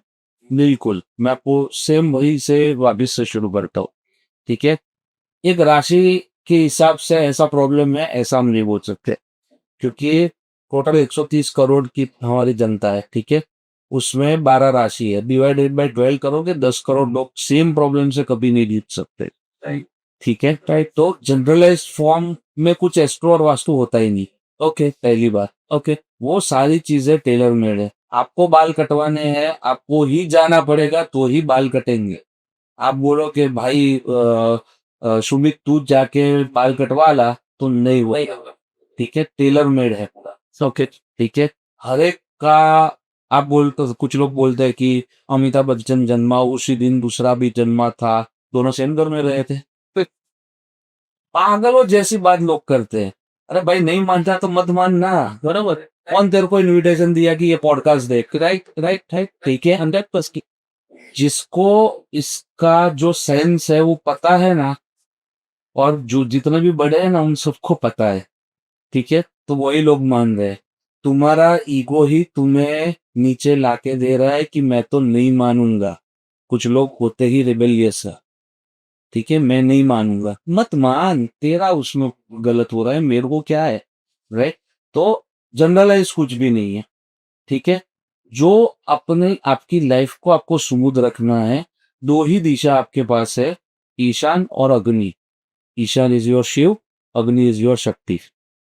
बिल्कुल, मैं आपको सेम वही से वापिस से शुरू करता हूँ, ठीक है। एक राशि के हिसाब से ऐसा प्रॉब्लम है ऐसा हम नहीं बोल सकते, क्योंकि टोटल 130 करोड़ की हमारी जनता है, ठीक है। उसमें 12 राशि है, डिवाइडेड बाय 12 करोगे 10 करोड़ लोग सेम प्रॉब्लम से कभी नहीं जीत सकते, ठीक है। राइट। तो जनरलाइज फॉर्म में कुछ एस्ट्रो और वास्तु होता ही नहीं। ओके, पहली बात। ओके, वो सारी चीजें टेलर मेड है। आपको बाल कटवाने हैं, आपको ही जाना पड़ेगा तो ही बाल कटेंगे। आप बोलो कि भाई सुमित तू जाके बाल कटवा ला, तो नहीं हुआ, ठीक है। टेलर मेड है पूरा, ओके ठीक है। हर एक का आप बोलते, कुछ लोग बोलते हैं कि अमिताभ बच्चन जन्मा उसी दिन दूसरा भी जन्मा था, दोनों सेम घर में रहे थे। पागलों जैसी बात लोग करते हैं। अरे भाई नहीं मानता तो मत मानना, बराबर। कौन तेरे को इनविटेशन दिया कि ये पॉडकास्ट देख। राइट राइट राइट ठीक है। 100%। जिसको इसका जो सेंस है वो पता है ना, और जो जितने भी बड़े हैं ना उन सबको पता है, ठीक है। तो वही लोग मान रहे हैं। तुम्हारा ईगो ही तुम्हें नीचे लाके दे रहा है कि मैं तो नहीं मानूंगा। कुछ लोग होते ही रिबेलियस है, ठीक है, मैं नहीं मानूंगा। मत मान, तेरा उसमें गलत हो रहा है, मेरे को क्या है, राइट। तो जनरलाइज कुछ भी नहीं है, ठीक है। जो अपने आपकी लाइफ को आपको स्मूथ रखना है, दो ही दिशा आपके पास है, ईशान और अग्नि। ईशान इज योर शिव, अग्नि इज योर शक्ति।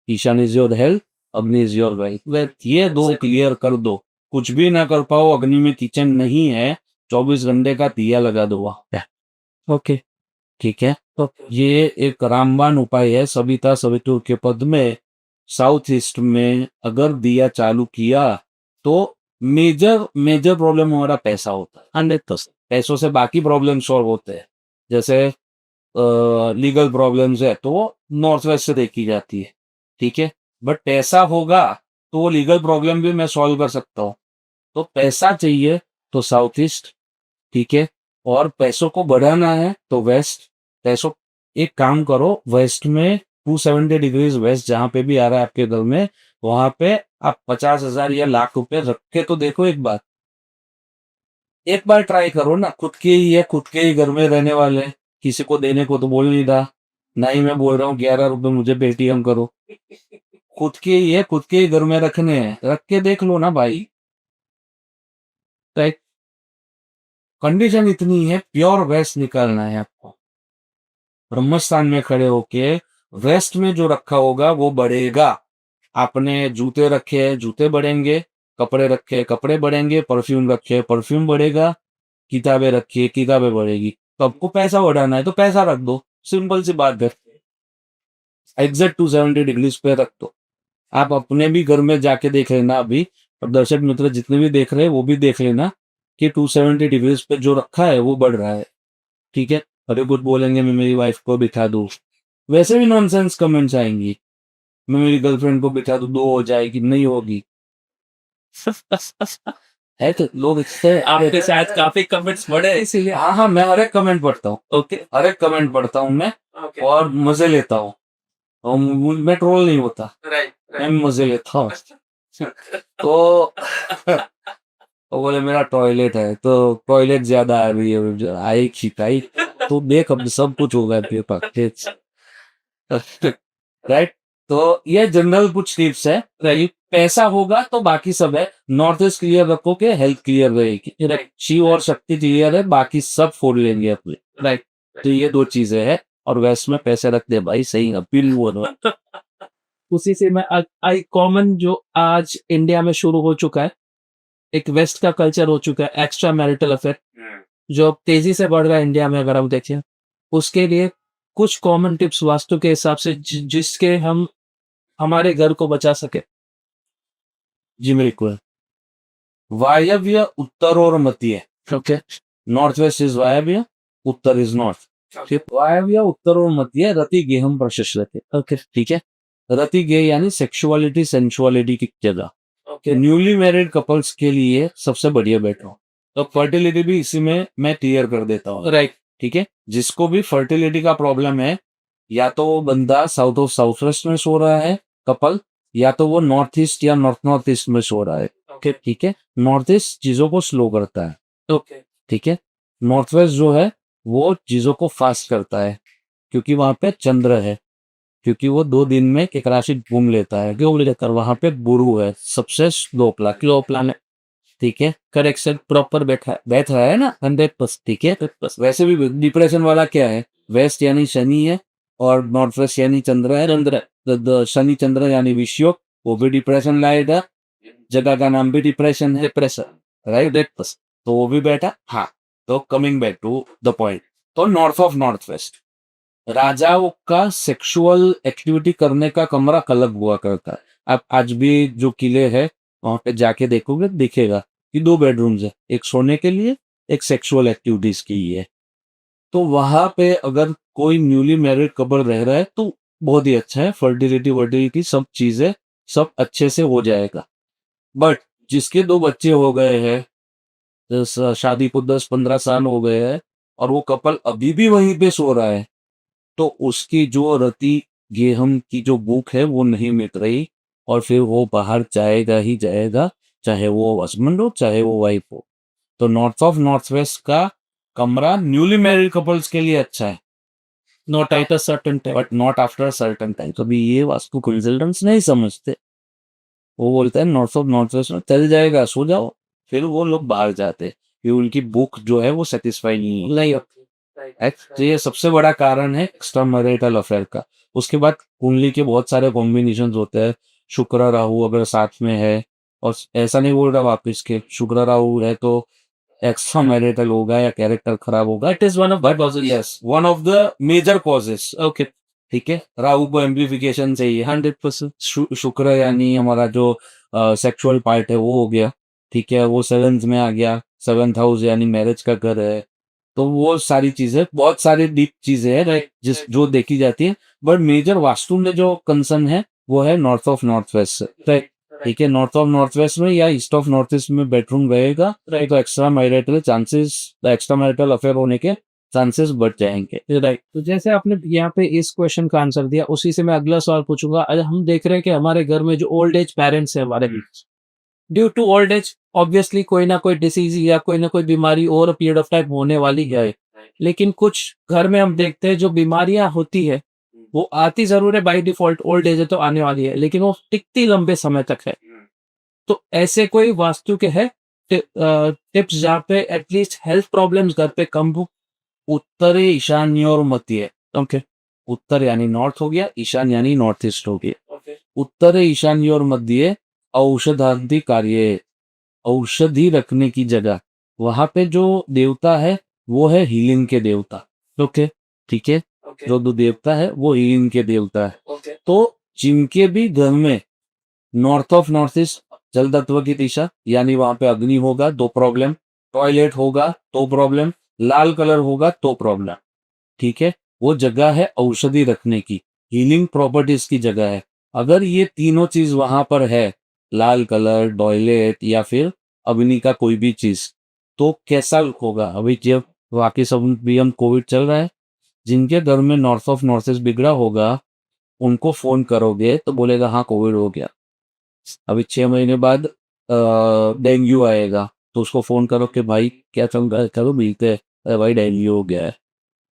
ईशान इज योर हेल्थ, अग्नि इज योर वेल्थ। ये दो क्लियर कर दो। कुछ भी ना कर पाओ, अग्नि में किचन नहीं है, 24 घंटे का दिया लगा दो वहां पे, ओके ठीक है। तो ये एक रामबाण उपाय है। सविता सवितुर के पद में साउथ ईस्ट में अगर दिया चालू किया तो मेजर मेजर प्रॉब्लम हमारा पैसा होता है। 100%। पैसों से बाकी प्रॉब्लम सॉल्व होते हैं। जैसे लीगल प्रॉब्लम्स है तो वो नॉर्थ वेस्ट से देखी जाती है, ठीक है। बट पैसा होगा तो वो लीगल प्रॉब्लम भी मैं सॉल्व कर सकता हूँ। तो पैसा चाहिए तो साउथ ईस्ट, ठीक है। और पैसों को बढ़ाना है तो वेस्ट। पैसों, एक काम करो, वेस्ट में 270 डिग्रीज वेस्ट जहां पे भी आ रहा है आपके घर में, वहां पे आप 50,000 या लाख रुपए रख के तो देखो एक बार। एक बार ट्राई करो ना। खुद के ही है, खुद के ही घर में रहने वाले हैं, किसी को देने को तो बोल नहीं रहा, ना ही मैं बोल रहा हूँ 11 रुपए मुझे पेटीएम करो। खुद के ही है, खुद के ही घर में रखने हैं, रख के देख लो ना भाई। राइट। कंडीशन इतनी है, प्योर वेस्ट निकालना है आपको। ब्रह्मस्थान में खड़े होके वेस्ट में जो रखा होगा वो बढ़ेगा। आपने जूते रखे हैं, जूते बढ़ेंगे। कपड़े रखे, कपड़े बढ़ेंगे। परफ्यूम रखे, परफ्यूम बढ़ेगा। किताबें रखिए, किताबें बढ़ेगी। तो आपको पैसा बढ़ाना है तो पैसा रख दो, सिंपल सी बात है। एग्जैक्ट 270 डिग्रीज पे रख दो। आप अपने भी घर में जाके देख लेना अभी, और दर्शक मित्र जितने भी देख रहे हैं वो भी देख लेना कि 270 डिग्रीज पे जो रखा है वो बढ़ रहा है। ठीक है, अरे कुछ बोलेंगे मैं मेरी वाइफ को बिठा दूं, वैसे भी नॉनसेंस कमेंट्स आएंगी। मैं मेरी गर्लफ्रेंड को बिठा दूं, 2 हो जाएगी, नहीं होगी। है तो लोग इससे आपके शायद काफी कमेंट्स बढ़े हैं इसीलिए। हाँ हाँ, मैं हर एक कमेंट पढ़ता हूँ। ओके हर एक कमेंट पढ़ता हूँ मैं, ओके और मजे लेता हूँ। और मैं ट्रोल नहीं होता, राइट मैं मजे लेता हूँ। तो वो बोले मेरा टॉयलेट है, तो टॉयलेट ज्यादा आ रही है, आई खिंचाई, तो देख अब सब कुछ होगा तेरे पास। राइट। तो ये जनरल कुछ टिप्स है। राइट पैसा होगा तो बाकी सब है। नॉर्थ ईस्ट क्लियर रखोगे, हेल्थ क्लियर रहेगी। राइट शिव और शक्ति क्लियर है, बाकी सब फोड़ लेंगे अपने। राइट तो ये 2 चीजें हैं। और वेस्ट में पैसे रख दे भाई, सही अपील हुआ। उसी से मैं आई कॉमन जो आज इंडिया में शुरू हो चुका है, एक वेस्ट का कल्चर हो चुका है, एक्स्ट्रा मैरिटल अफेयर जो अब तेजी से बढ़ रहा है इंडिया में, अगर हम देखें उसके लिए कुछ कॉमन टिप्स वास्तु के हिसाब से जिसके हम हमारे घर को बचा सके। जी बिल्कुल। वायव्य उत्तर और मध्य। ओके नॉर्थ वेस्ट इज वायव्य, उत्तर इज नॉर्थ। वायव्य उत्तर और मध्य रति गेहम प्रशस्त। ओके ठीक है, रति गे यानी सेक्सुअलिटी सेंसुअलिटी की जगह। ओके न्यूली मैरिड कपल्स के लिए सबसे बढ़िया बेटर हो। तो फर्टिलिटी भी इसी में मैं क्लियर कर देता हूँ। राइट ठीक है, जिसको भी फर्टिलिटी का प्रॉब्लम है, या तो वो बंदा साउथ ऑफ साउथ वेस्ट में सो रहा है कपल, या तो वो नॉर्थ ईस्ट या नॉर्थ नॉर्थ ईस्ट में सो रहा है। ओके ठीक है, नॉर्थ ईस्ट चीजों को स्लो करता है। ओके ठीक है, नॉर्थ वेस्ट जो है वो चीजों को फास्ट करता है, क्योंकि वहां पे चंद्र है, क्योंकि वो 2 दिन में एक राशि घूम लेता है, क्यों लेकर वहां पे गुरु है, सबसे स्लो प्लान। ठीक है, करेक्शन प्रॉपर बैठ रहा है ना 100%। ठीक है, वैसे भी डिप्रेशन वाला क्या है, वेस्ट यानी शनि है, और नॉर्थ वेस्ट यानी चंद्र है। चंद्र शनि चंद्र यानी विषयोग, वो भी डिप्रेशन लाएगा। जगह का नाम भी डिप्रेशन है, डिप्रेशन राइट। तो वो भी बैठा। हाँ, तो coming back to the point, तो नॉर्थ ऑफ नॉर्थ वेस्ट राजाओं का सेक्सुअल एक्टिविटी करने का कमरा अलग हुआ करता है। आप आज भी जो किले हैं वहां पे जाके देखोगे, दिखेगा कि 2 बेडरूम्स है, एक सोने के लिए, एक सेक्सुअल एक्टिविटीज के लिए। तो वहां पे अगर कोई न्यूली मैरिड कपल रह रहा है तो बहुत ही अच्छा है, फर्टिलिटी वर्टिलिटी सब चीजें सब अच्छे से हो जाएगा। बट जिसके 2 बच्चे हो गए हैं, शादी को 10-15 साल हो गए हैं, और वो कपल अभी भी वहीं पे सो रहा है, तो उसकी जो रति गेहम की जो भूख है वो नहीं मिट रही, और फिर वो बाहर जाएगा ही जाएगा, चाहे वो हस्बैंड हो चाहे वो वाइफ हो। तो नॉर्थ ऑफ नॉर्थ वेस्ट का कमरा न्यूली मैरिड कपल्स के लिए अच्छा है, not at a certain time. But not after certain time. कभी ये वास्तु कंसल्टेंट्स नहीं समझते, वो बोलते हैं नॉर्थ ऑफ नॉर्थ वेस्ट में चल जाएगा, सो जाओ, फिर वो लोग बाहर जाते हैं, फिर उनकी भूख जो है वो सेटिस्फाई नहीं होती। तो ये सबसे बड़ा कारण है एक्स्ट्रा मैरिटल अफेयर का। उसके बाद कुंडली के बहुत सारे कॉम्बिनेशन होते हैं। शुक्र राहु अगर साथ में है, और ऐसा नहीं बोल रहा वापिस के शुक्र राहु है तो एक्स्ट्रा मैरिटल होगा या कैरेक्टर खराब होगा, it is one of the causes. Yes, one of the major causes. Okay ठीक है, राहु को एम्प्लीफिकेशन चाहिए। 100%। शुक्र यानी हमारा जो सेक्सुअल पार्ट है वो हो गया। ठीक है, वो 7th में आ गया, 7th हाउस यानी मैरिज का घर है। तो वो सारी चीजें, बहुत सारी डीप चीजें हैं राइट जो देखी जाती है। बट मेजर वास्तु में जो कंसर्न है वो है नॉर्थ ऑफ नॉर्थ वेस्ट से। राइट ठीक है, नॉर्थ ऑफ नॉर्थ वेस्ट में या ईस्ट ऑफ नॉर्थ ईस्ट में बेडरूम रहेगा, राइट तो एक्स्ट्रा मैरिटल अफेयर होने के चांसेस बढ़ जाएंगे। राइट। तो जैसे आपने यहाँ पे इस क्वेश्चन का आंसर दिया, उसी से मैं अगला सवाल पूछूंगा। आज हम देख रहे हैं कि हमारे घर में जो ओल्ड एज पेरेंट्स हैं हमारे, due to old age obviously कोई ना कोई डिसीज या कोई ना कोई बीमारी over a period of time होने वाली है। लेकिन कुछ घर में हम देखते हैं जो बीमारियां होती है वो आती जरूर है बाय डिफॉल्ट, ओल्ड एज है तो आने वाली है, लेकिन वो टिकती लंबे समय तक है। तो ऐसे कोई वास्तु के है टिप्स जहाँ पे एटलीस्ट हेल्थ प्रॉब्लम्स घर पे कम हो? उत्तरी ईशान्य और मध्य। ओके उत्तर यानी नॉर्थ हो गया, ईशान यानी नॉर्थ ईस्ट हो गया। ओके उत्तर ईशान्य और मध्य औषधांति कार्य, औषधि रखने की जगह। वहां पे जो देवता है वो है हीलिंग के देवता। ओके ठीक है, ओके जो दो देवता है वो हीलिंग के देवता है। ओके तो जिनके भी घर में नॉर्थ ऑफ नॉर्थ ईस्ट जल तत्व की दिशा, यानी वहां पे अग्नि होगा तो प्रॉब्लम, टॉयलेट होगा तो प्रॉब्लम, लाल कलर होगा तो प्रॉब्लम। ठीक है, वो जगह है औषधि रखने की, हीलिंग प्रॉपर्टीज की जगह है। अगर ये तीनों चीज वहां पर है, लाल कलर, टॉयलेट या फिर अग्नि का कोई भी चीज, तो कैसा होगा? अभी जब वाकई सब भी हम कोविड चल रहा है, जिनके घर में नॉर्थ ऑफ नॉर्थ ईस्ट बिगड़ा होगा उनको फोन करोगे तो बोलेगा हाँ कोविड हो गया। अभी 6 महीने बाद डेंगू आएगा तो उसको फोन करो कि भाई क्या चल रहा है, चलो मिलते हैं, अरे भाई डेंगू हो गया है।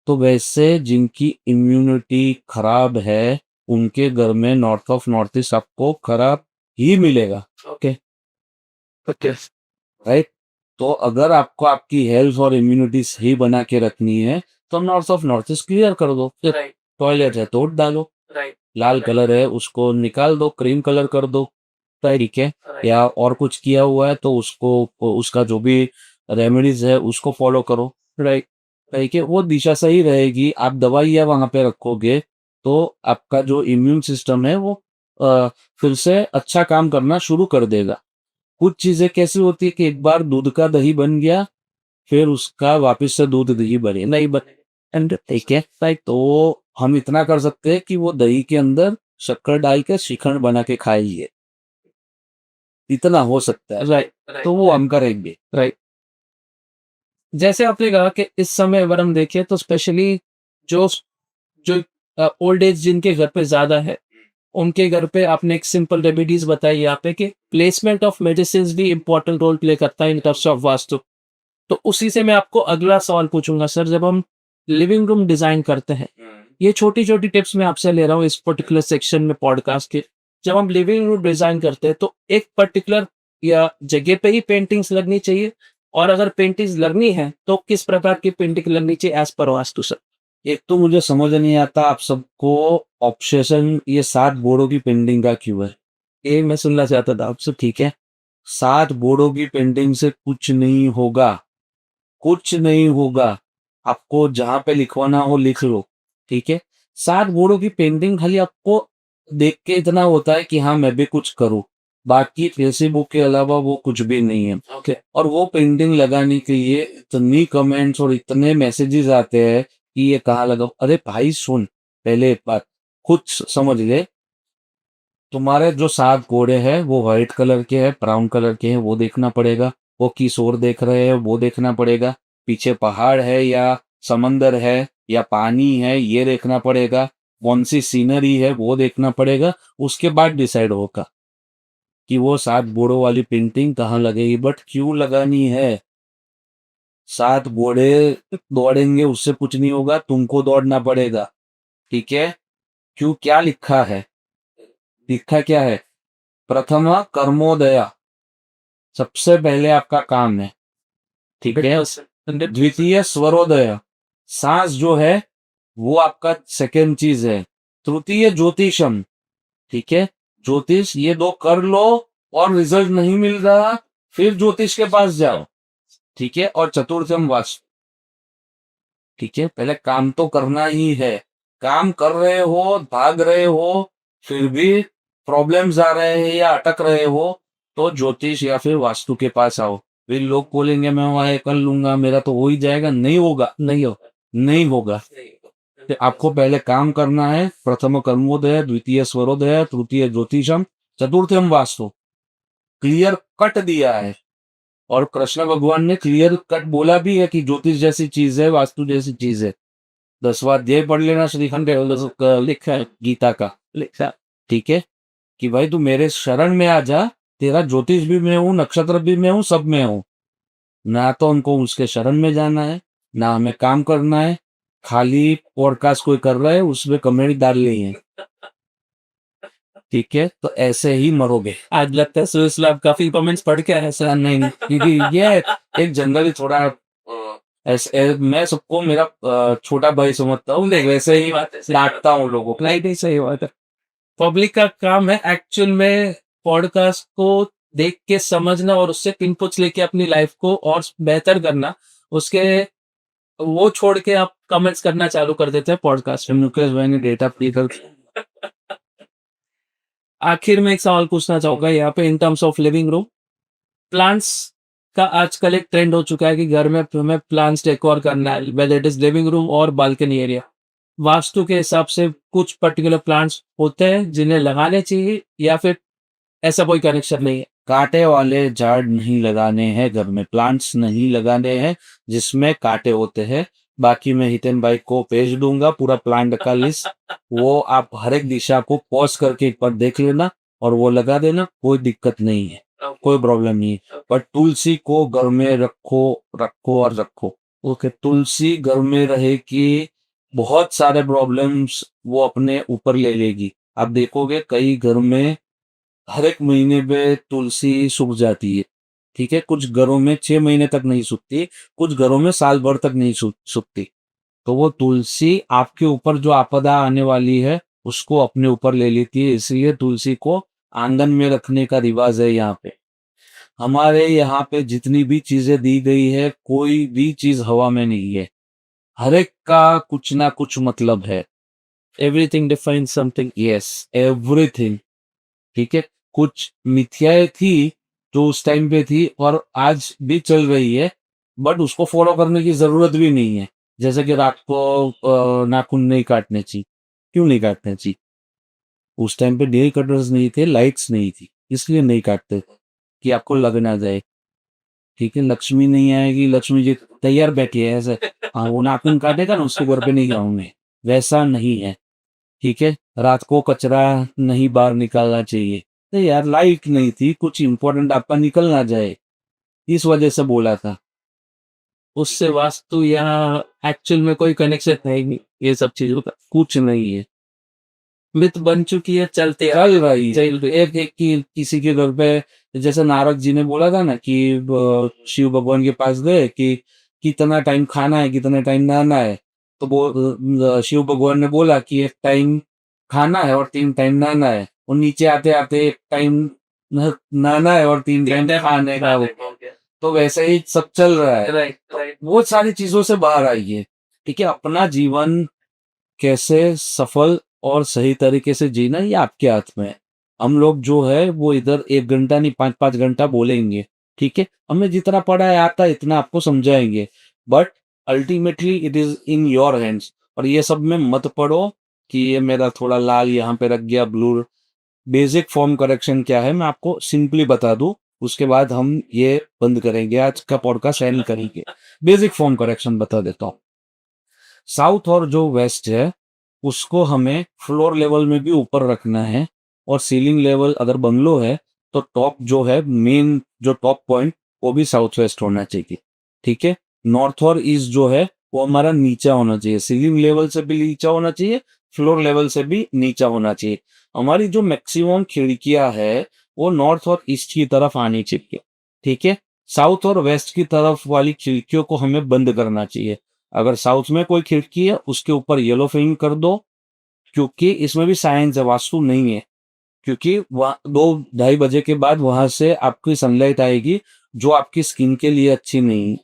तो वैसे जिनकी इम्यूनिटी खराब है उनके घर में नॉर्थ ऑफ नॉर्थ ईस्ट आपको खराब ही मिलेगा। Okay okay right? तो अगर आपको आपकी हेल्थ और इम्यूनिटी सही बना के रखनी है तो north of north east clear कर दो। राइट टॉयलेट है तोड़ डालो, राइट लाल कलर है उसको निकाल दो, क्रीम कलर कर दो। ठीक है, या और कुछ किया हुआ है तो उसको, उसका जो भी रेमेडीज है उसको फॉलो करो। राइट ठीक है, वो दिशा सही रहेगी। आप दवाइयाँ वहां पे रखोगे तो आपका जो इम्यून सिस्टम है वो फिर से अच्छा काम करना शुरू कर देगा। कुछ चीजें कैसी होती है कि एक बार दूध का दही बन गया फिर उसका वापस से दूध दही बने नहीं बने। एंड ठीक है राइट, तो हम इतना कर सकते हैं कि वो दही के अंदर शक्कर डाल के श्रीखंड बना के खाइए, इतना हो सकता है। राइट तो वो हम करेंगे। राइट जैसे आपने कहा कि इस समय अगर हम देखें तो स्पेशली जो जो ओल्ड एज जिनके घर पे ज्यादा है, उनके घर पे आपने एक सिंपल रेमेडीज बताई यहाँ पे कि प्लेसमेंट ऑफ मेडिसिन भी इंपॉर्टेंट रोल प्ले करता है इन टर्म्स ऑफ वास्तु। तो उसी से मैं आपको अगला सवाल पूछूंगा सर, जब हम लिविंग रूम डिजाइन करते हैं, ये छोटी छोटी टिप्स मैं आपसे ले रहा हूँ इस पर्टिकुलर सेक्शन में पॉडकास्ट के। जब हम लिविंग रूम डिजाइन करते हैं तो एक पर्टिकुलर या जगह पे ही पेंटिंग्स लगनी चाहिए, और अगर पेंटिंग्स लगनी है तो किस प्रकार की पेंटिंग लगनी चाहिए एज पर वास्तु सर? एक तो मुझे समझ नहीं आता आप सबको ऑब्सेशन ये 7 बोर्डों की पेंटिंग का क्यों है? ये मैं सुनना चाहता था आपसे। ठीक है, 7 बोर्डों की पेंटिंग से कुछ नहीं होगा, कुछ नहीं होगा। आपको जहां पे लिखवाना हो लिख लो। ठीक है, 7 बोर्डों की पेंटिंग खाली आपको देख के इतना होता है कि हाँ मैं भी कुछ करूँ, बाकी फेसबुक के अलावा वो कुछ भी नहीं है। ओके और वो पेंटिंग लगाने के लिए इतनी कमेंट्स और इतने मैसेजेस आते हैं कि ये कहाँ लगाओ। अरे भाई सुन, पहले एक बात खुद समझ ले, तुम्हारे जो 7 घोड़े हैं वो व्हाइट कलर के हैं, ब्राउन कलर के हैं, वो देखना पड़ेगा। वो किस ओर देख रहे हैं वो देखना पड़ेगा। पीछे पहाड़ है या समंदर है या पानी है ये देखना पड़ेगा। कौन सी सीनरी है वो देखना पड़ेगा। उसके बाद डिसाइड होगा कि वो 7 घोड़ों वाली पेंटिंग कहाँ लगेगी। बट क्यों लगानी है? 7 घोड़े दौड़ेंगे उससे कुछ नहीं होगा, तुमको दौड़ना पड़ेगा। ठीक है, क्यों, क्या लिखा है? लिखा क्या है? प्रथम कर्मोदया, सबसे पहले आपका काम है। ठीक है, द्वितीय स्वरोदय, सांस जो है वो आपका सेकेंड चीज है। तृतीय ज्योतिषम, ठीक है, ज्योतिष ये दो कर लो और रिजल्ट नहीं मिल रहा फिर ज्योतिष के पास जाओ। ठीक है, और चतुर्थम वास्तु। ठीक है, पहले काम तो करना ही है। काम कर रहे हो, भाग रहे हो, फिर भी प्रॉब्लम्स आ रहे हैं या अटक रहे हो तो ज्योतिष या फिर वास्तु के पास आओ। फिर लोग बोलेंगे मैं वहां कर लूंगा मेरा तो हो ही जाएगा, नहीं होगा, नहीं हो नहीं होगा। तो आपको पहले काम करना है। प्रथम कर्मोदय, द्वितीय स्वरोदय, तृतीय ज्योतिषम, चतुर्थम वास्तु, क्लियर कट दिया है। और कृष्ण भगवान ने क्लियर कट बोला भी है कि ज्योतिष जैसी चीज है, वास्तु जैसी चीज है। 10वां अध्याय पढ़ लेना श्रीखंड लिखा है गीता का। लिखा ठीक है, कि भाई तू मेरे शरण में आ जा, तेरा ज्योतिष भी मैं हूं, नक्षत्र भी मैं हूं, सब मैं हूं। ना तो हमको उसके शरण में जाना है, ना हमें काम करना है। खाली पॉडकास्ट कोई कर रहा है उसमें कमेंट डाल रही है। ठीक है, तो ऐसे ही मरोगे। आज लगता है सुरेश लाभ काफी कमेंट्स पढ़ के आए सर। नहीं, क्योंकि ये एक जनरली थोड़ा ऐसे मैं सबको मेरा छोटा भाई समझता हूँ, वैसे ही डांटता हूँ लोगों को। नहीं नहीं सही बात है। पब्लिक का काम है एक्चुअल में पॉडकास्ट को देख के समझना और उससे इनपुट्स लेके अपनी लाइफ को और बेहतर करना, उसके वो छोड़ के आप कमेंट्स करना चालू कर देते हैं पॉडकास्ट में। मुकेश भाई ने डेटा फ्री कर आखिर में एक सवाल पूछना चाहूंगा यहाँ पे, in terms of living room, plants का आजकल एक ट्रेंड हो चुका है कि घर में हमें प्लांट्स डेकोर करना है, whether it is living room और बालकनी एरिया। वास्तु के हिसाब से कुछ पर्टिकुलर प्लांट्स होते हैं जिन्हें लगाने चाहिए, या फिर ऐसा कोई कनेक्शन नहीं है? कांटे वाले झाड़ नहीं लगाने हैं घर में, प्लांट्स नहीं लगाने हैं जिसमें कांटे होते हैं। बाकी मैं हितेन भाई को भेज दूंगा पूरा प्लांट का लिस्ट, वो आप हर एक दिशा को पॉज करके एक बार देख लेना और वो लगा देना, कोई दिक्कत नहीं है, कोई प्रॉब्लम नहीं है। पर तुलसी को घर में रखो, रखो और रखो। ओके, तुलसी घर में रहे कि बहुत सारे प्रॉब्लम्स वो अपने ऊपर ले लेगी। आप देखोगे कई घर में हर एक महीने पे तुलसी सूख जाती है, ठीक है, कुछ घरों में 6 महीने तक नहीं सूखती, कुछ घरों में साल भर तक नहीं सूखती। तो वो तुलसी आपके ऊपर जो आपदा आने वाली है उसको अपने ऊपर ले लेती है, इसलिए तुलसी को आंगन में रखने का रिवाज है यहाँ पे। हमारे यहाँ पे जितनी भी चीजें दी गई है, कोई भी चीज हवा में नहीं है, हर एक का कुछ ना कुछ मतलब है। Everything defines something. Yes, everything, ठीक है। कुछ मिथ्याएं थी जो उस टाइम पे थी और आज भी चल रही है, बट उसको फॉलो करने की जरूरत भी नहीं है। जैसे कि रात को नाखून नहीं काटने चाहिए, क्यों नहीं काटने चाहिए? उस टाइम पे नेल कटर्स नहीं थे, लाइट्स नहीं थी, इसलिए नहीं काटते थे कि आपको लग ना जाए, ठीक है। लक्ष्मी नहीं आएगी, लक्ष्मी जी तैयार बैठी है ऐसे, हाँ वो नाखून काटेगा ना उसके घर पे नहीं जाऊंगे, वैसा नहीं है, ठीक है। रात को कचरा नहीं बाहर निकालना चाहिए, तो यार लाइट नहीं थी, कुछ इंपॉर्टेंट आपका निकल ना जाए, इस वजह से बोला था। उससे वास्तु या एक्चुअल में कोई कनेक्शन है ही नहीं ये सब चीजों का। कुछ नहीं है, मिथ बन चुकी है, चलते चल रही है। चल रही। एक एक की किसी के घर पे, जैसे नारद जी ने बोला था ना कि शिव भगवान के पास गए कि कितना टाइम खाना है, कितना टाइम नहाना है। तो वो शिव भगवान ने बोला कि एक टाइम खाना है और 3 टाइम नहाना है। और नीचे आते आते एक टाइम नहाना है और 3 टाइम खाने का। तो वैसे ही सब चल रहा है, राइट राइट। बहुत सारी चीजों से बाहर आइए, ठीक है। अपना जीवन कैसे सफल और सही तरीके से जीना ये आपके हाथ में है। हम लोग जो है वो इधर 1 घंटा नहीं 5-5 घंटा बोलेंगे, ठीक है। हमें जितना पढ़ा है आता है इतना आपको समझाएंगे, but ultimately it is in your hands. और ये सब में मत पढ़ो कि ये मेरा थोड़ा लाल यहाँ पे रख गया, ब्लू। बेसिक फॉर्म करेक्शन क्या है मैं आपको सिंपली बता दूं, उसके बाद हम ये बंद करेंगे, आज का पॉडकास्ट एंड करेंगे। बेसिक फॉर्म करेक्शन बता देता हूँ। साउथ और जो वेस्ट है उसको हमें फ्लोर लेवल में भी ऊपर रखना है, और सीलिंग लेवल अगर बंगलो है तो टॉप जो है मेन जो टॉप पॉइंट वो भी साउथ वेस्ट होना चाहिए, ठीक है। नॉर्थ और ईस्ट जो है वो हमारा नीचा होना चाहिए, सीलिंग लेवल से भी नीचा होना चाहिए, फ्लोर लेवल से भी नीचा होना चाहिए। हमारी जो मैक्सिमम खिड़कियां है वो नॉर्थ और ईस्ट की तरफ आनी चाहिए, ठीक है। साउथ और वेस्ट की तरफ वाली खिड़कियों को हमें बंद करना चाहिए। अगर साउथ में कोई खिड़की है उसके ऊपर येलो फिल्म कर दो, क्योंकि इसमें भी साइंस है, वास्तु नहीं है। क्योंकि 2-2:30 बजे के बाद वहां से आपकी सनलाइट आएगी जो आपकी स्किन के लिए अच्छी नहीं,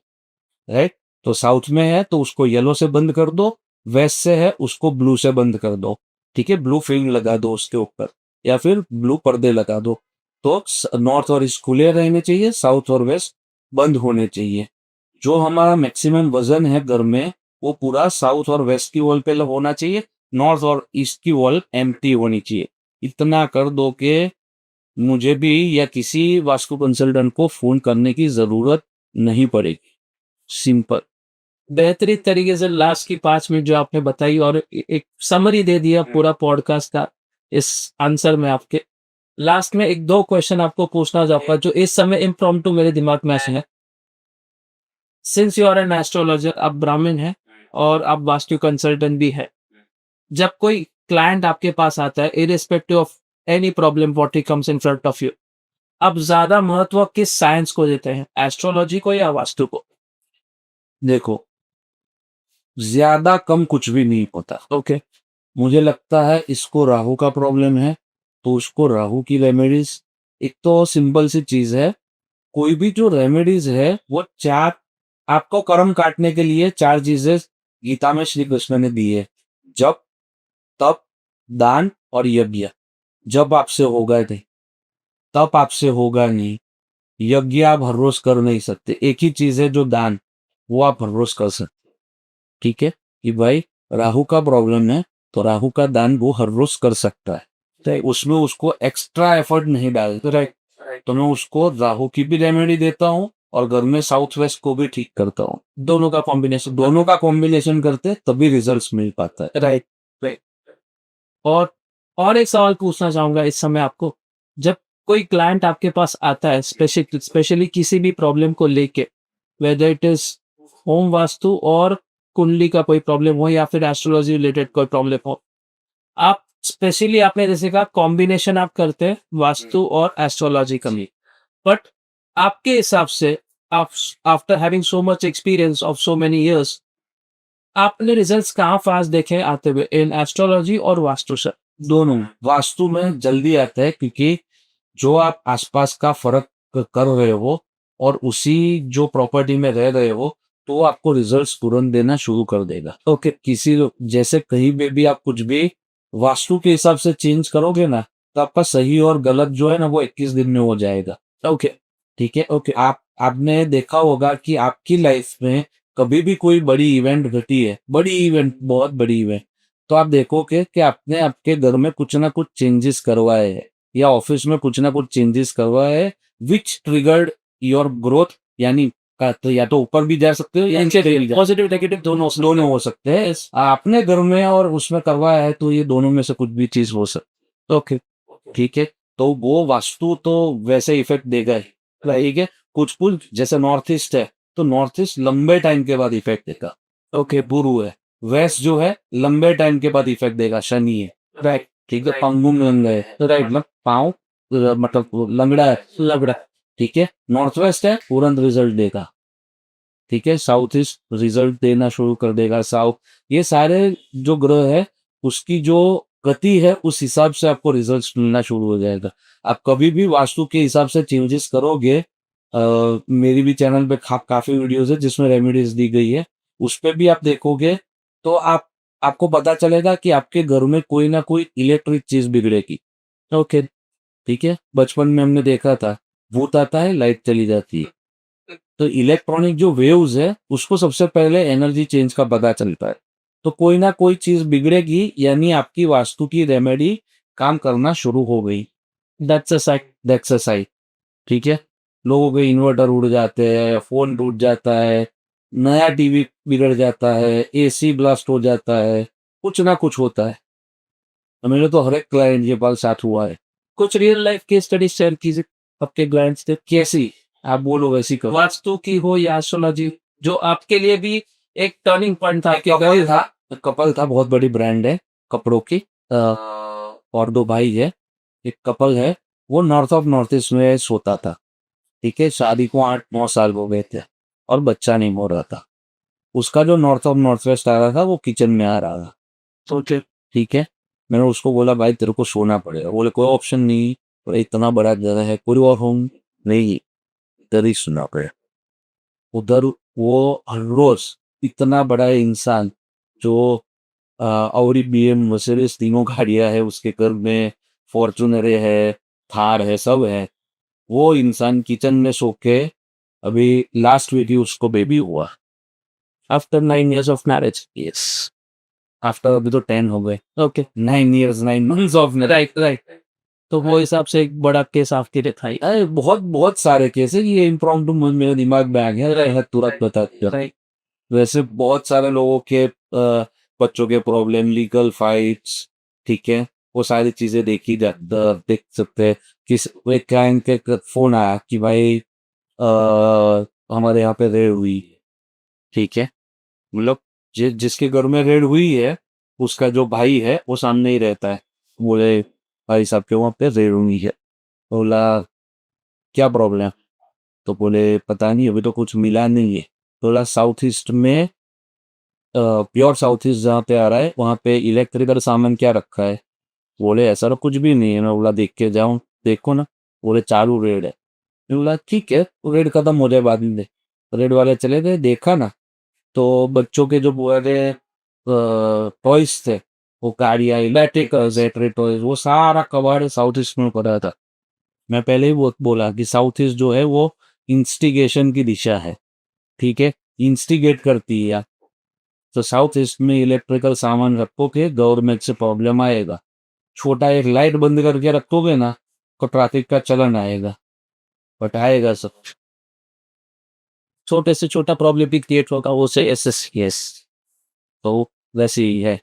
राइट। तो साउथ में है तो उसको येलो से बंद कर दो, वेस्ट से है उसको ब्लू से बंद कर दो, ठीक है। ब्लू फिल्म लगा दो उसके ऊपर या फिर ब्लू पर्दे लगा दो। तो नॉर्थ और ईस्ट खुले रहने चाहिए, साउथ और वेस्ट बंद होने चाहिए। जो हमारा मैक्सिमम वजन है घर में वो पूरा साउथ और वेस्ट की वॉल पे होना चाहिए, नॉर्थ और ईस्ट की वॉल एम्प्टी होनी चाहिए। इतना कर दो कि मुझे भी या किसी वास्तु कंसल्टेंट को फोन करने की जरूरत नहीं पड़ेगी, सिंपल। बेहतरीन तरीके से लास्ट की 5 मिनट जो आपने बताई और एक समरी दे दिया पूरा पॉडकास्ट का इस आंसर में आपके। लास्ट में एक दो क्वेश्चन आपको पूछना चाहूंगा जो इस समय इम्प्रॉम्प्टू मेरे दिमाग में ऐसे है। Since you are an astrologer, आप ब्राह्मण हैं और आप वास्तु कंसल्टेंट भी है। जब कोई क्लाइंट आपके पास आता है, irrespective of any problem what he comes in front of you, आप ज्यादा महत्व किस साइंस को देते हैं, एस्ट्रोलॉजी को या वास्तु को? देखो, ज्यादा कम कुछ भी नहीं होता। ओके। मुझे लगता है इसको राहु का प्रॉब्लम है तो उसको राहु की रेमेडीज, एक तो सिंपल सी चीज है, कोई भी जो रेमेडीज है वो चार, आपको कर्म काटने के लिए चार चीजें गीता में श्री कृष्ण ने दी है। जप, तप, दान और यज्ञ। जब आपसे होगा नहीं, तप आपसे होगा नहीं, यज्ञ आप हर रोज कर नहीं सकते। एक ही चीज है जो दान, वो आप हर रोज कर सकते। ठीक है कि भाई राहु का प्रॉब्लम है, तो राहु का दान वो हर रोज कर सकता है, तो उसमें उसको एक्स्ट्रा एफर्ट नहीं डालते। राइट, तो मैं उसको राहु की भी रेमेडी देता हूँ और घर में साउथ वेस्ट को भी ठीक करता हूँ। दोनों का कॉम्बिनेशन करते तभी रिजल्ट्स मिल पाता है। Right, right. और एक सवाल पूछना चाहूंगा इस समय आपको, जब कोई क्लाइंट आपके पास आता है स्पेशली किसी भी प्रॉब्लम को लेके, whether it is home vastu और कुंडली का कोई प्रॉब्लम हो या फिर एस्ट्रोलॉजी रिलेटेड कोई प्रॉब्लम हो, आप स्पेशली आपने जैसे कहा कॉम्बिनेशन आप करते हैं वास्तु और एस्ट्रोलॉजी का भी, बट आपके हिसाब से आप after having so much experience of so many years, आपने रिजल्ट्स कहाँ फास्ट देखे आते हुए इन एस्ट्रोलॉजी और वास्तु से? दोनों। वास्तु में जल्दी आता है क्योंकि जो आप आसपास का फर्क कर रहे हो और उसी जो प्रॉपर्टी में रह रहे हो, तो आपको रिजल्ट्स तुरंत देना शुरू कर देगा। ओके, किसी जैसे कहीं पे भी आप कुछ भी वास्तु के हिसाब से चेंज करोगे ना, तो आपका सही और गलत जो है ना वो 21 दिन में हो जाएगा। ओके, ठीक है। ओके, आपने देखा होगा कि आपकी लाइफ में कभी भी कोई बड़ी इवेंट घटी है, बड़ी इवेंट, बहुत बड़ी इवेंट, तो आप देखोगे कि आपने आपके घर में कुछ ना कुछ चेंजेस करवाए हैं या ऑफिस में कुछ ना कुछ चेंजेस करवाए हैं, विच ट्रिगर्ड योर ग्रोथ। यानी तो या तो ऊपर भी जा सकते हो या नीचे भी जा, पॉजिटिव नेगेटिव दोनों हो सकते हैं। आपने घर में और उसमें करवाया है तो ये दोनों में से कुछ भी चीज हो सकती। ओके, ठीक है। तो वो वास्तु तो वैसे इफेक्ट देगा ही, ठीक है। कुछ कुछ जैसे नॉर्थ ईस्ट है, तो नॉर्थ ईस्ट लंबे टाइम के बाद इफेक्ट देगा। ओके, गुरु है। वेस्ट जो है लंबे टाइम के बाद इफेक्ट देगा, शनि है। राइट, ठीक है। पंगुम लंग है, राइट, मतलब पाँव, मतलब लंगड़ा है, ठीक है। नॉर्थ वेस्ट है, तुरंत रिजल्ट देगा। ठीक है। साउथ ईस्ट रिजल्ट देना शुरू कर देगा। साउथ, ये सारे जो ग्रह है उसकी जो गति है उस हिसाब से आपको रिजल्ट मिलना शुरू हो जाएगा। आप कभी भी वास्तु के हिसाब से चेंजेस करोगे, मेरी भी चैनल पे काफी वीडियोस है जिसमें रेमेडीज दी गई है, उस पे भी आप देखोगे तो आपको पता चलेगा कि आपके घर में कोई ना कोई इलेक्ट्रिक चीज बिगड़ेगी। ओके, ठीक है। बचपन में हमने देखा था, भूत आता है, लाइट चली जाती है। तो इलेक्ट्रॉनिक जो वेव्स है उसको सबसे पहले एनर्जी चेंज का पता चलता है। तो कोई ना कोई चीज बिगड़ेगी, यानी आपकी वास्तु की रेमेडी काम करना शुरू हो गई। दैट्स अ साइट, ठीक है। लोगों के इन्वर्टर उड़ जाते हैं, फोन टूट जाता है, नया टीवी बिगड़ जाता है, एसी ब्लास्ट हो जाता है, कुछ ना कुछ होता है। तो मेरे तो हर एक क्लाइंट के पास साथ हुआ है। कुछ real life case study share कीजिए आपके क्लाइंट्स से, कैसी आप बोलो वैसी करो। वास्तु की हो या एस्ट्रोलॉजी, जो आपके लिए भी एक टर्निंग पॉइंट था कि कपल था, बहुत बड़ी ब्रांड है कपड़ों की, और दो भाई है। एक कपल है, वो नॉर्थ ईस्ट में सोता था, ठीक है। शादी को 8-9 साल हो गए थे और बच्चा नहीं हो रहा था। उसका जो नॉर्थ वेस्ट आ रहा था वो किचन में आ रहा था। सोचे ठीक है। मैंने उसको बोला भाई तेरे को सोना पड़ेगा। बोले कोई ऑप्शन नहीं, बोले इतना बड़ा जगह है, कोई और होम नहीं, इधर ही सुना पड़ेगा। उधर वो हर रोज इतना बड़ा इंसान जो और BM मर्सिडीज तीनों गाड़ियां है उसके घर में, फॉर्चूनर है, थार है, सब है। वो इंसान किचन में सो के, अभी लास्ट वीक ही उसको बेबी हुआ। After 9 years of marriage. Yes, after, अभी तो 10 हो गए। Okay, 9 years 9 months of. Right right. तो वो हिसाब से एक बड़ा केस आपके लिए था ही। अरे बहुत बहुत सारे केस है, ये इम्प्रॉम्प्टू मेरे दिमाग में आ गया, अरे तुरंत बता दिया। राइट, वैसे बहुत सारे लोगों के बच्चों के प्रॉब्लम, लीगल फाइट्स, ठीक है, वो सारी चीजें देख सकते हैं। किस एक क्लाइंट के फोन आया कि भाई हमारे यहाँ पे रेड हुई, ठीक है। मतलब जिसके घर में रेड हुई है उसका जो भाई है वो सामने ही रहता है। बोले भाई साहब के वहाँ पे रेड हुई है। बोला क्या प्रॉब्लम? तो बोले पता नहीं, अभी तो कुछ मिला नहीं है। बोला साउथ ईस्ट में, प्योर साउथ ईस्ट जहाँ पे आ रहा है वहाँ पे इलेक्ट्रिकल सामान क्या रखा है? बोले ऐसा तो कुछ भी नहीं है। मैं बोला देख के जाऊँ, देखो ना। बोले चालू रेड है। मैं बोला ठीक है, रेड खत्म हो जाए बाद में दे। रेड वाले चले गए, देखा ना तो बच्चों के जो बोले टॉयज थे, वो गाड़ियाँ, इलेक्ट्रिक जेटरे टॉयज, वो सारा कबाड़ साउथ ईस्ट में पड़ा था। मैं पहले ही बोला कि साउथ ईस्ट जो है वो इंस्टिगेशन की दिशा है, ठीक है, इंस्टिगेट करती है यार। तो साउथ ईस्ट में इलेक्ट्रिकल सामान रखोगे गवर्नमेंट से प्रॉब्लम आएगा। छोटा एक लाइट बंद करके रखोगे ना तो ट्रैफिक का चलन आएगा, बट आएगा सब। छोटे से छोटा प्रॉब्लम भी क्रिएट होगा, वो से एस यस। तो वैसे ही है।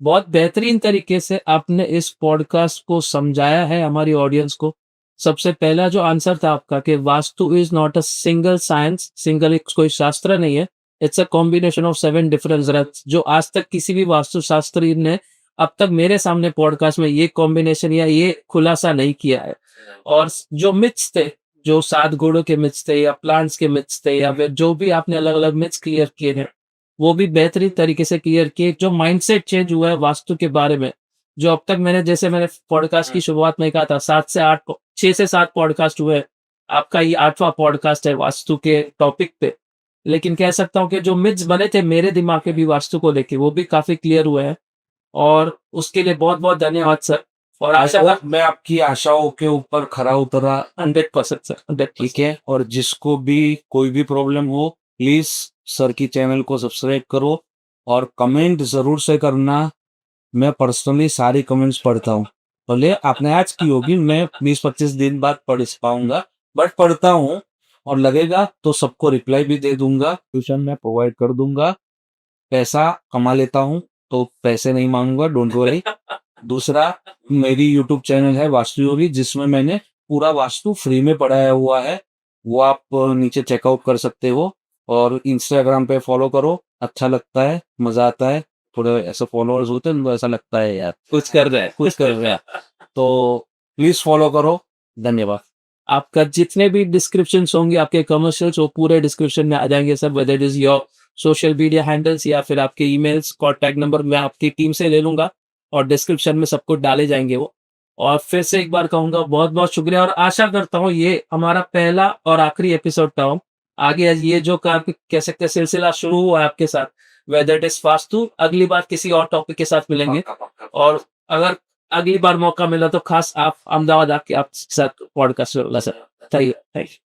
बहुत बेहतरीन तरीके से आपने इस पॉडकास्ट को समझाया है हमारी ऑडियंस को। सबसे पहला जो आंसर था आपका कि Vastu is not a single science, single एक कोई शास्त्र नहीं है, it's a combination of 7 different रत्स, जो आज तक किसी भी वास्तु शास्त्री ने अब तक मेरे सामने पॉडकास्ट में ये कॉम्बिनेशन या ये खुलासा नहीं किया है। और जो मिथ्स थे, जो 7 गुणों के मिथ्स थे या प्लांट्स के मिथ्स थे या फिर जो भी आपने अलग अलग मिथ्स क्लियर किए हैं, वो भी बेहतरीन तरीके से क्लियर किए। जो माइंडसेट चेंज हुआ है वास्तु के बारे में, जो अब तक मैंने, जैसे मैंने पॉडकास्ट की शुरुआत में कहा था, 6 से 7 पॉडकास्ट हुए, आपका ये 8वां पॉडकास्ट है वास्तु के टॉपिक पे। लेकिन कह सकता हूँ कि जो मिथ्स बने थे मेरे दिमाग में भी वास्तु को लेके, वो भी काफी क्लियर हुए हैं, और उसके लिए बहुत बहुत धन्यवाद सर। और आशा मैं आपकी आशाओं के ऊपर खरा उतरा 100% सर, 100%। ठीक है। और जिसको भी कोई भी प्रॉब्लम हो, प्लीज सर की चैनल को सब्सक्राइब करो और कमेंट जरूर से करना। मैं पर्सनली सारी कमेंट्स पढ़ता हूँ, भले आपने आज की होगी, मैं 20-25 दिन बाद पढ़ पाऊंगा, बट पढ़ता हूँ। और लगेगा तो सबको रिप्लाई भी दे दूंगा, ट्यूशन में प्रोवाइड कर दूंगा। पैसा कमा लेता हूँ तो पैसे नहीं मांगूंगा, डोंट वरी। दूसरा, मेरी यूट्यूब चैनल है वास्तु योगी, जिसमें मैंने पूरा वास्तु फ्री में पढ़ाया हुआ है, वो आप नीचे चेकआउट कर सकते हो। और इंस्टाग्राम पे फॉलो करो, अच्छा लगता है, मजा आता है। थोड़े ऐसे फॉलोअर्स होते हैं तो ऐसा लगता है यार कुछ कर रहे हैं, कुछ कर रहे हैं। तो प्लीज फॉलो करो, धन्यवाद। आपका जितने भी डिस्क्रिप्शंस होंगे, आपके कमर्शियल्स, वो पूरे डिस्क्रिप्शन में आ जाएंगे sir, whether it is your social media handles या फिर आपके ईमेल्स, कॉन्टैक्ट नंबर मैं आपकी टीम से ले लूंगा और डिस्क्रिप्शन में सब कुछ डाले जाएंगे वो। और फिर से एक बार कहूंगा बहुत बहुत शुक्रिया, और आशा करता हूँ ये हमारा पहला और आखिरी एपिसोड था। आगे ये जो कह सकते हैं सिलसिला शुरू हुआ है आपके साथ, वेदर इट इज वास्तु, अगली बार किसी और टॉपिक के साथ मिलेंगे। और अगर अगली बार मौका मिला तो खास आप अहमदाबाद आके आपके साथ पॉडकास्ट होगा सर। Thank you.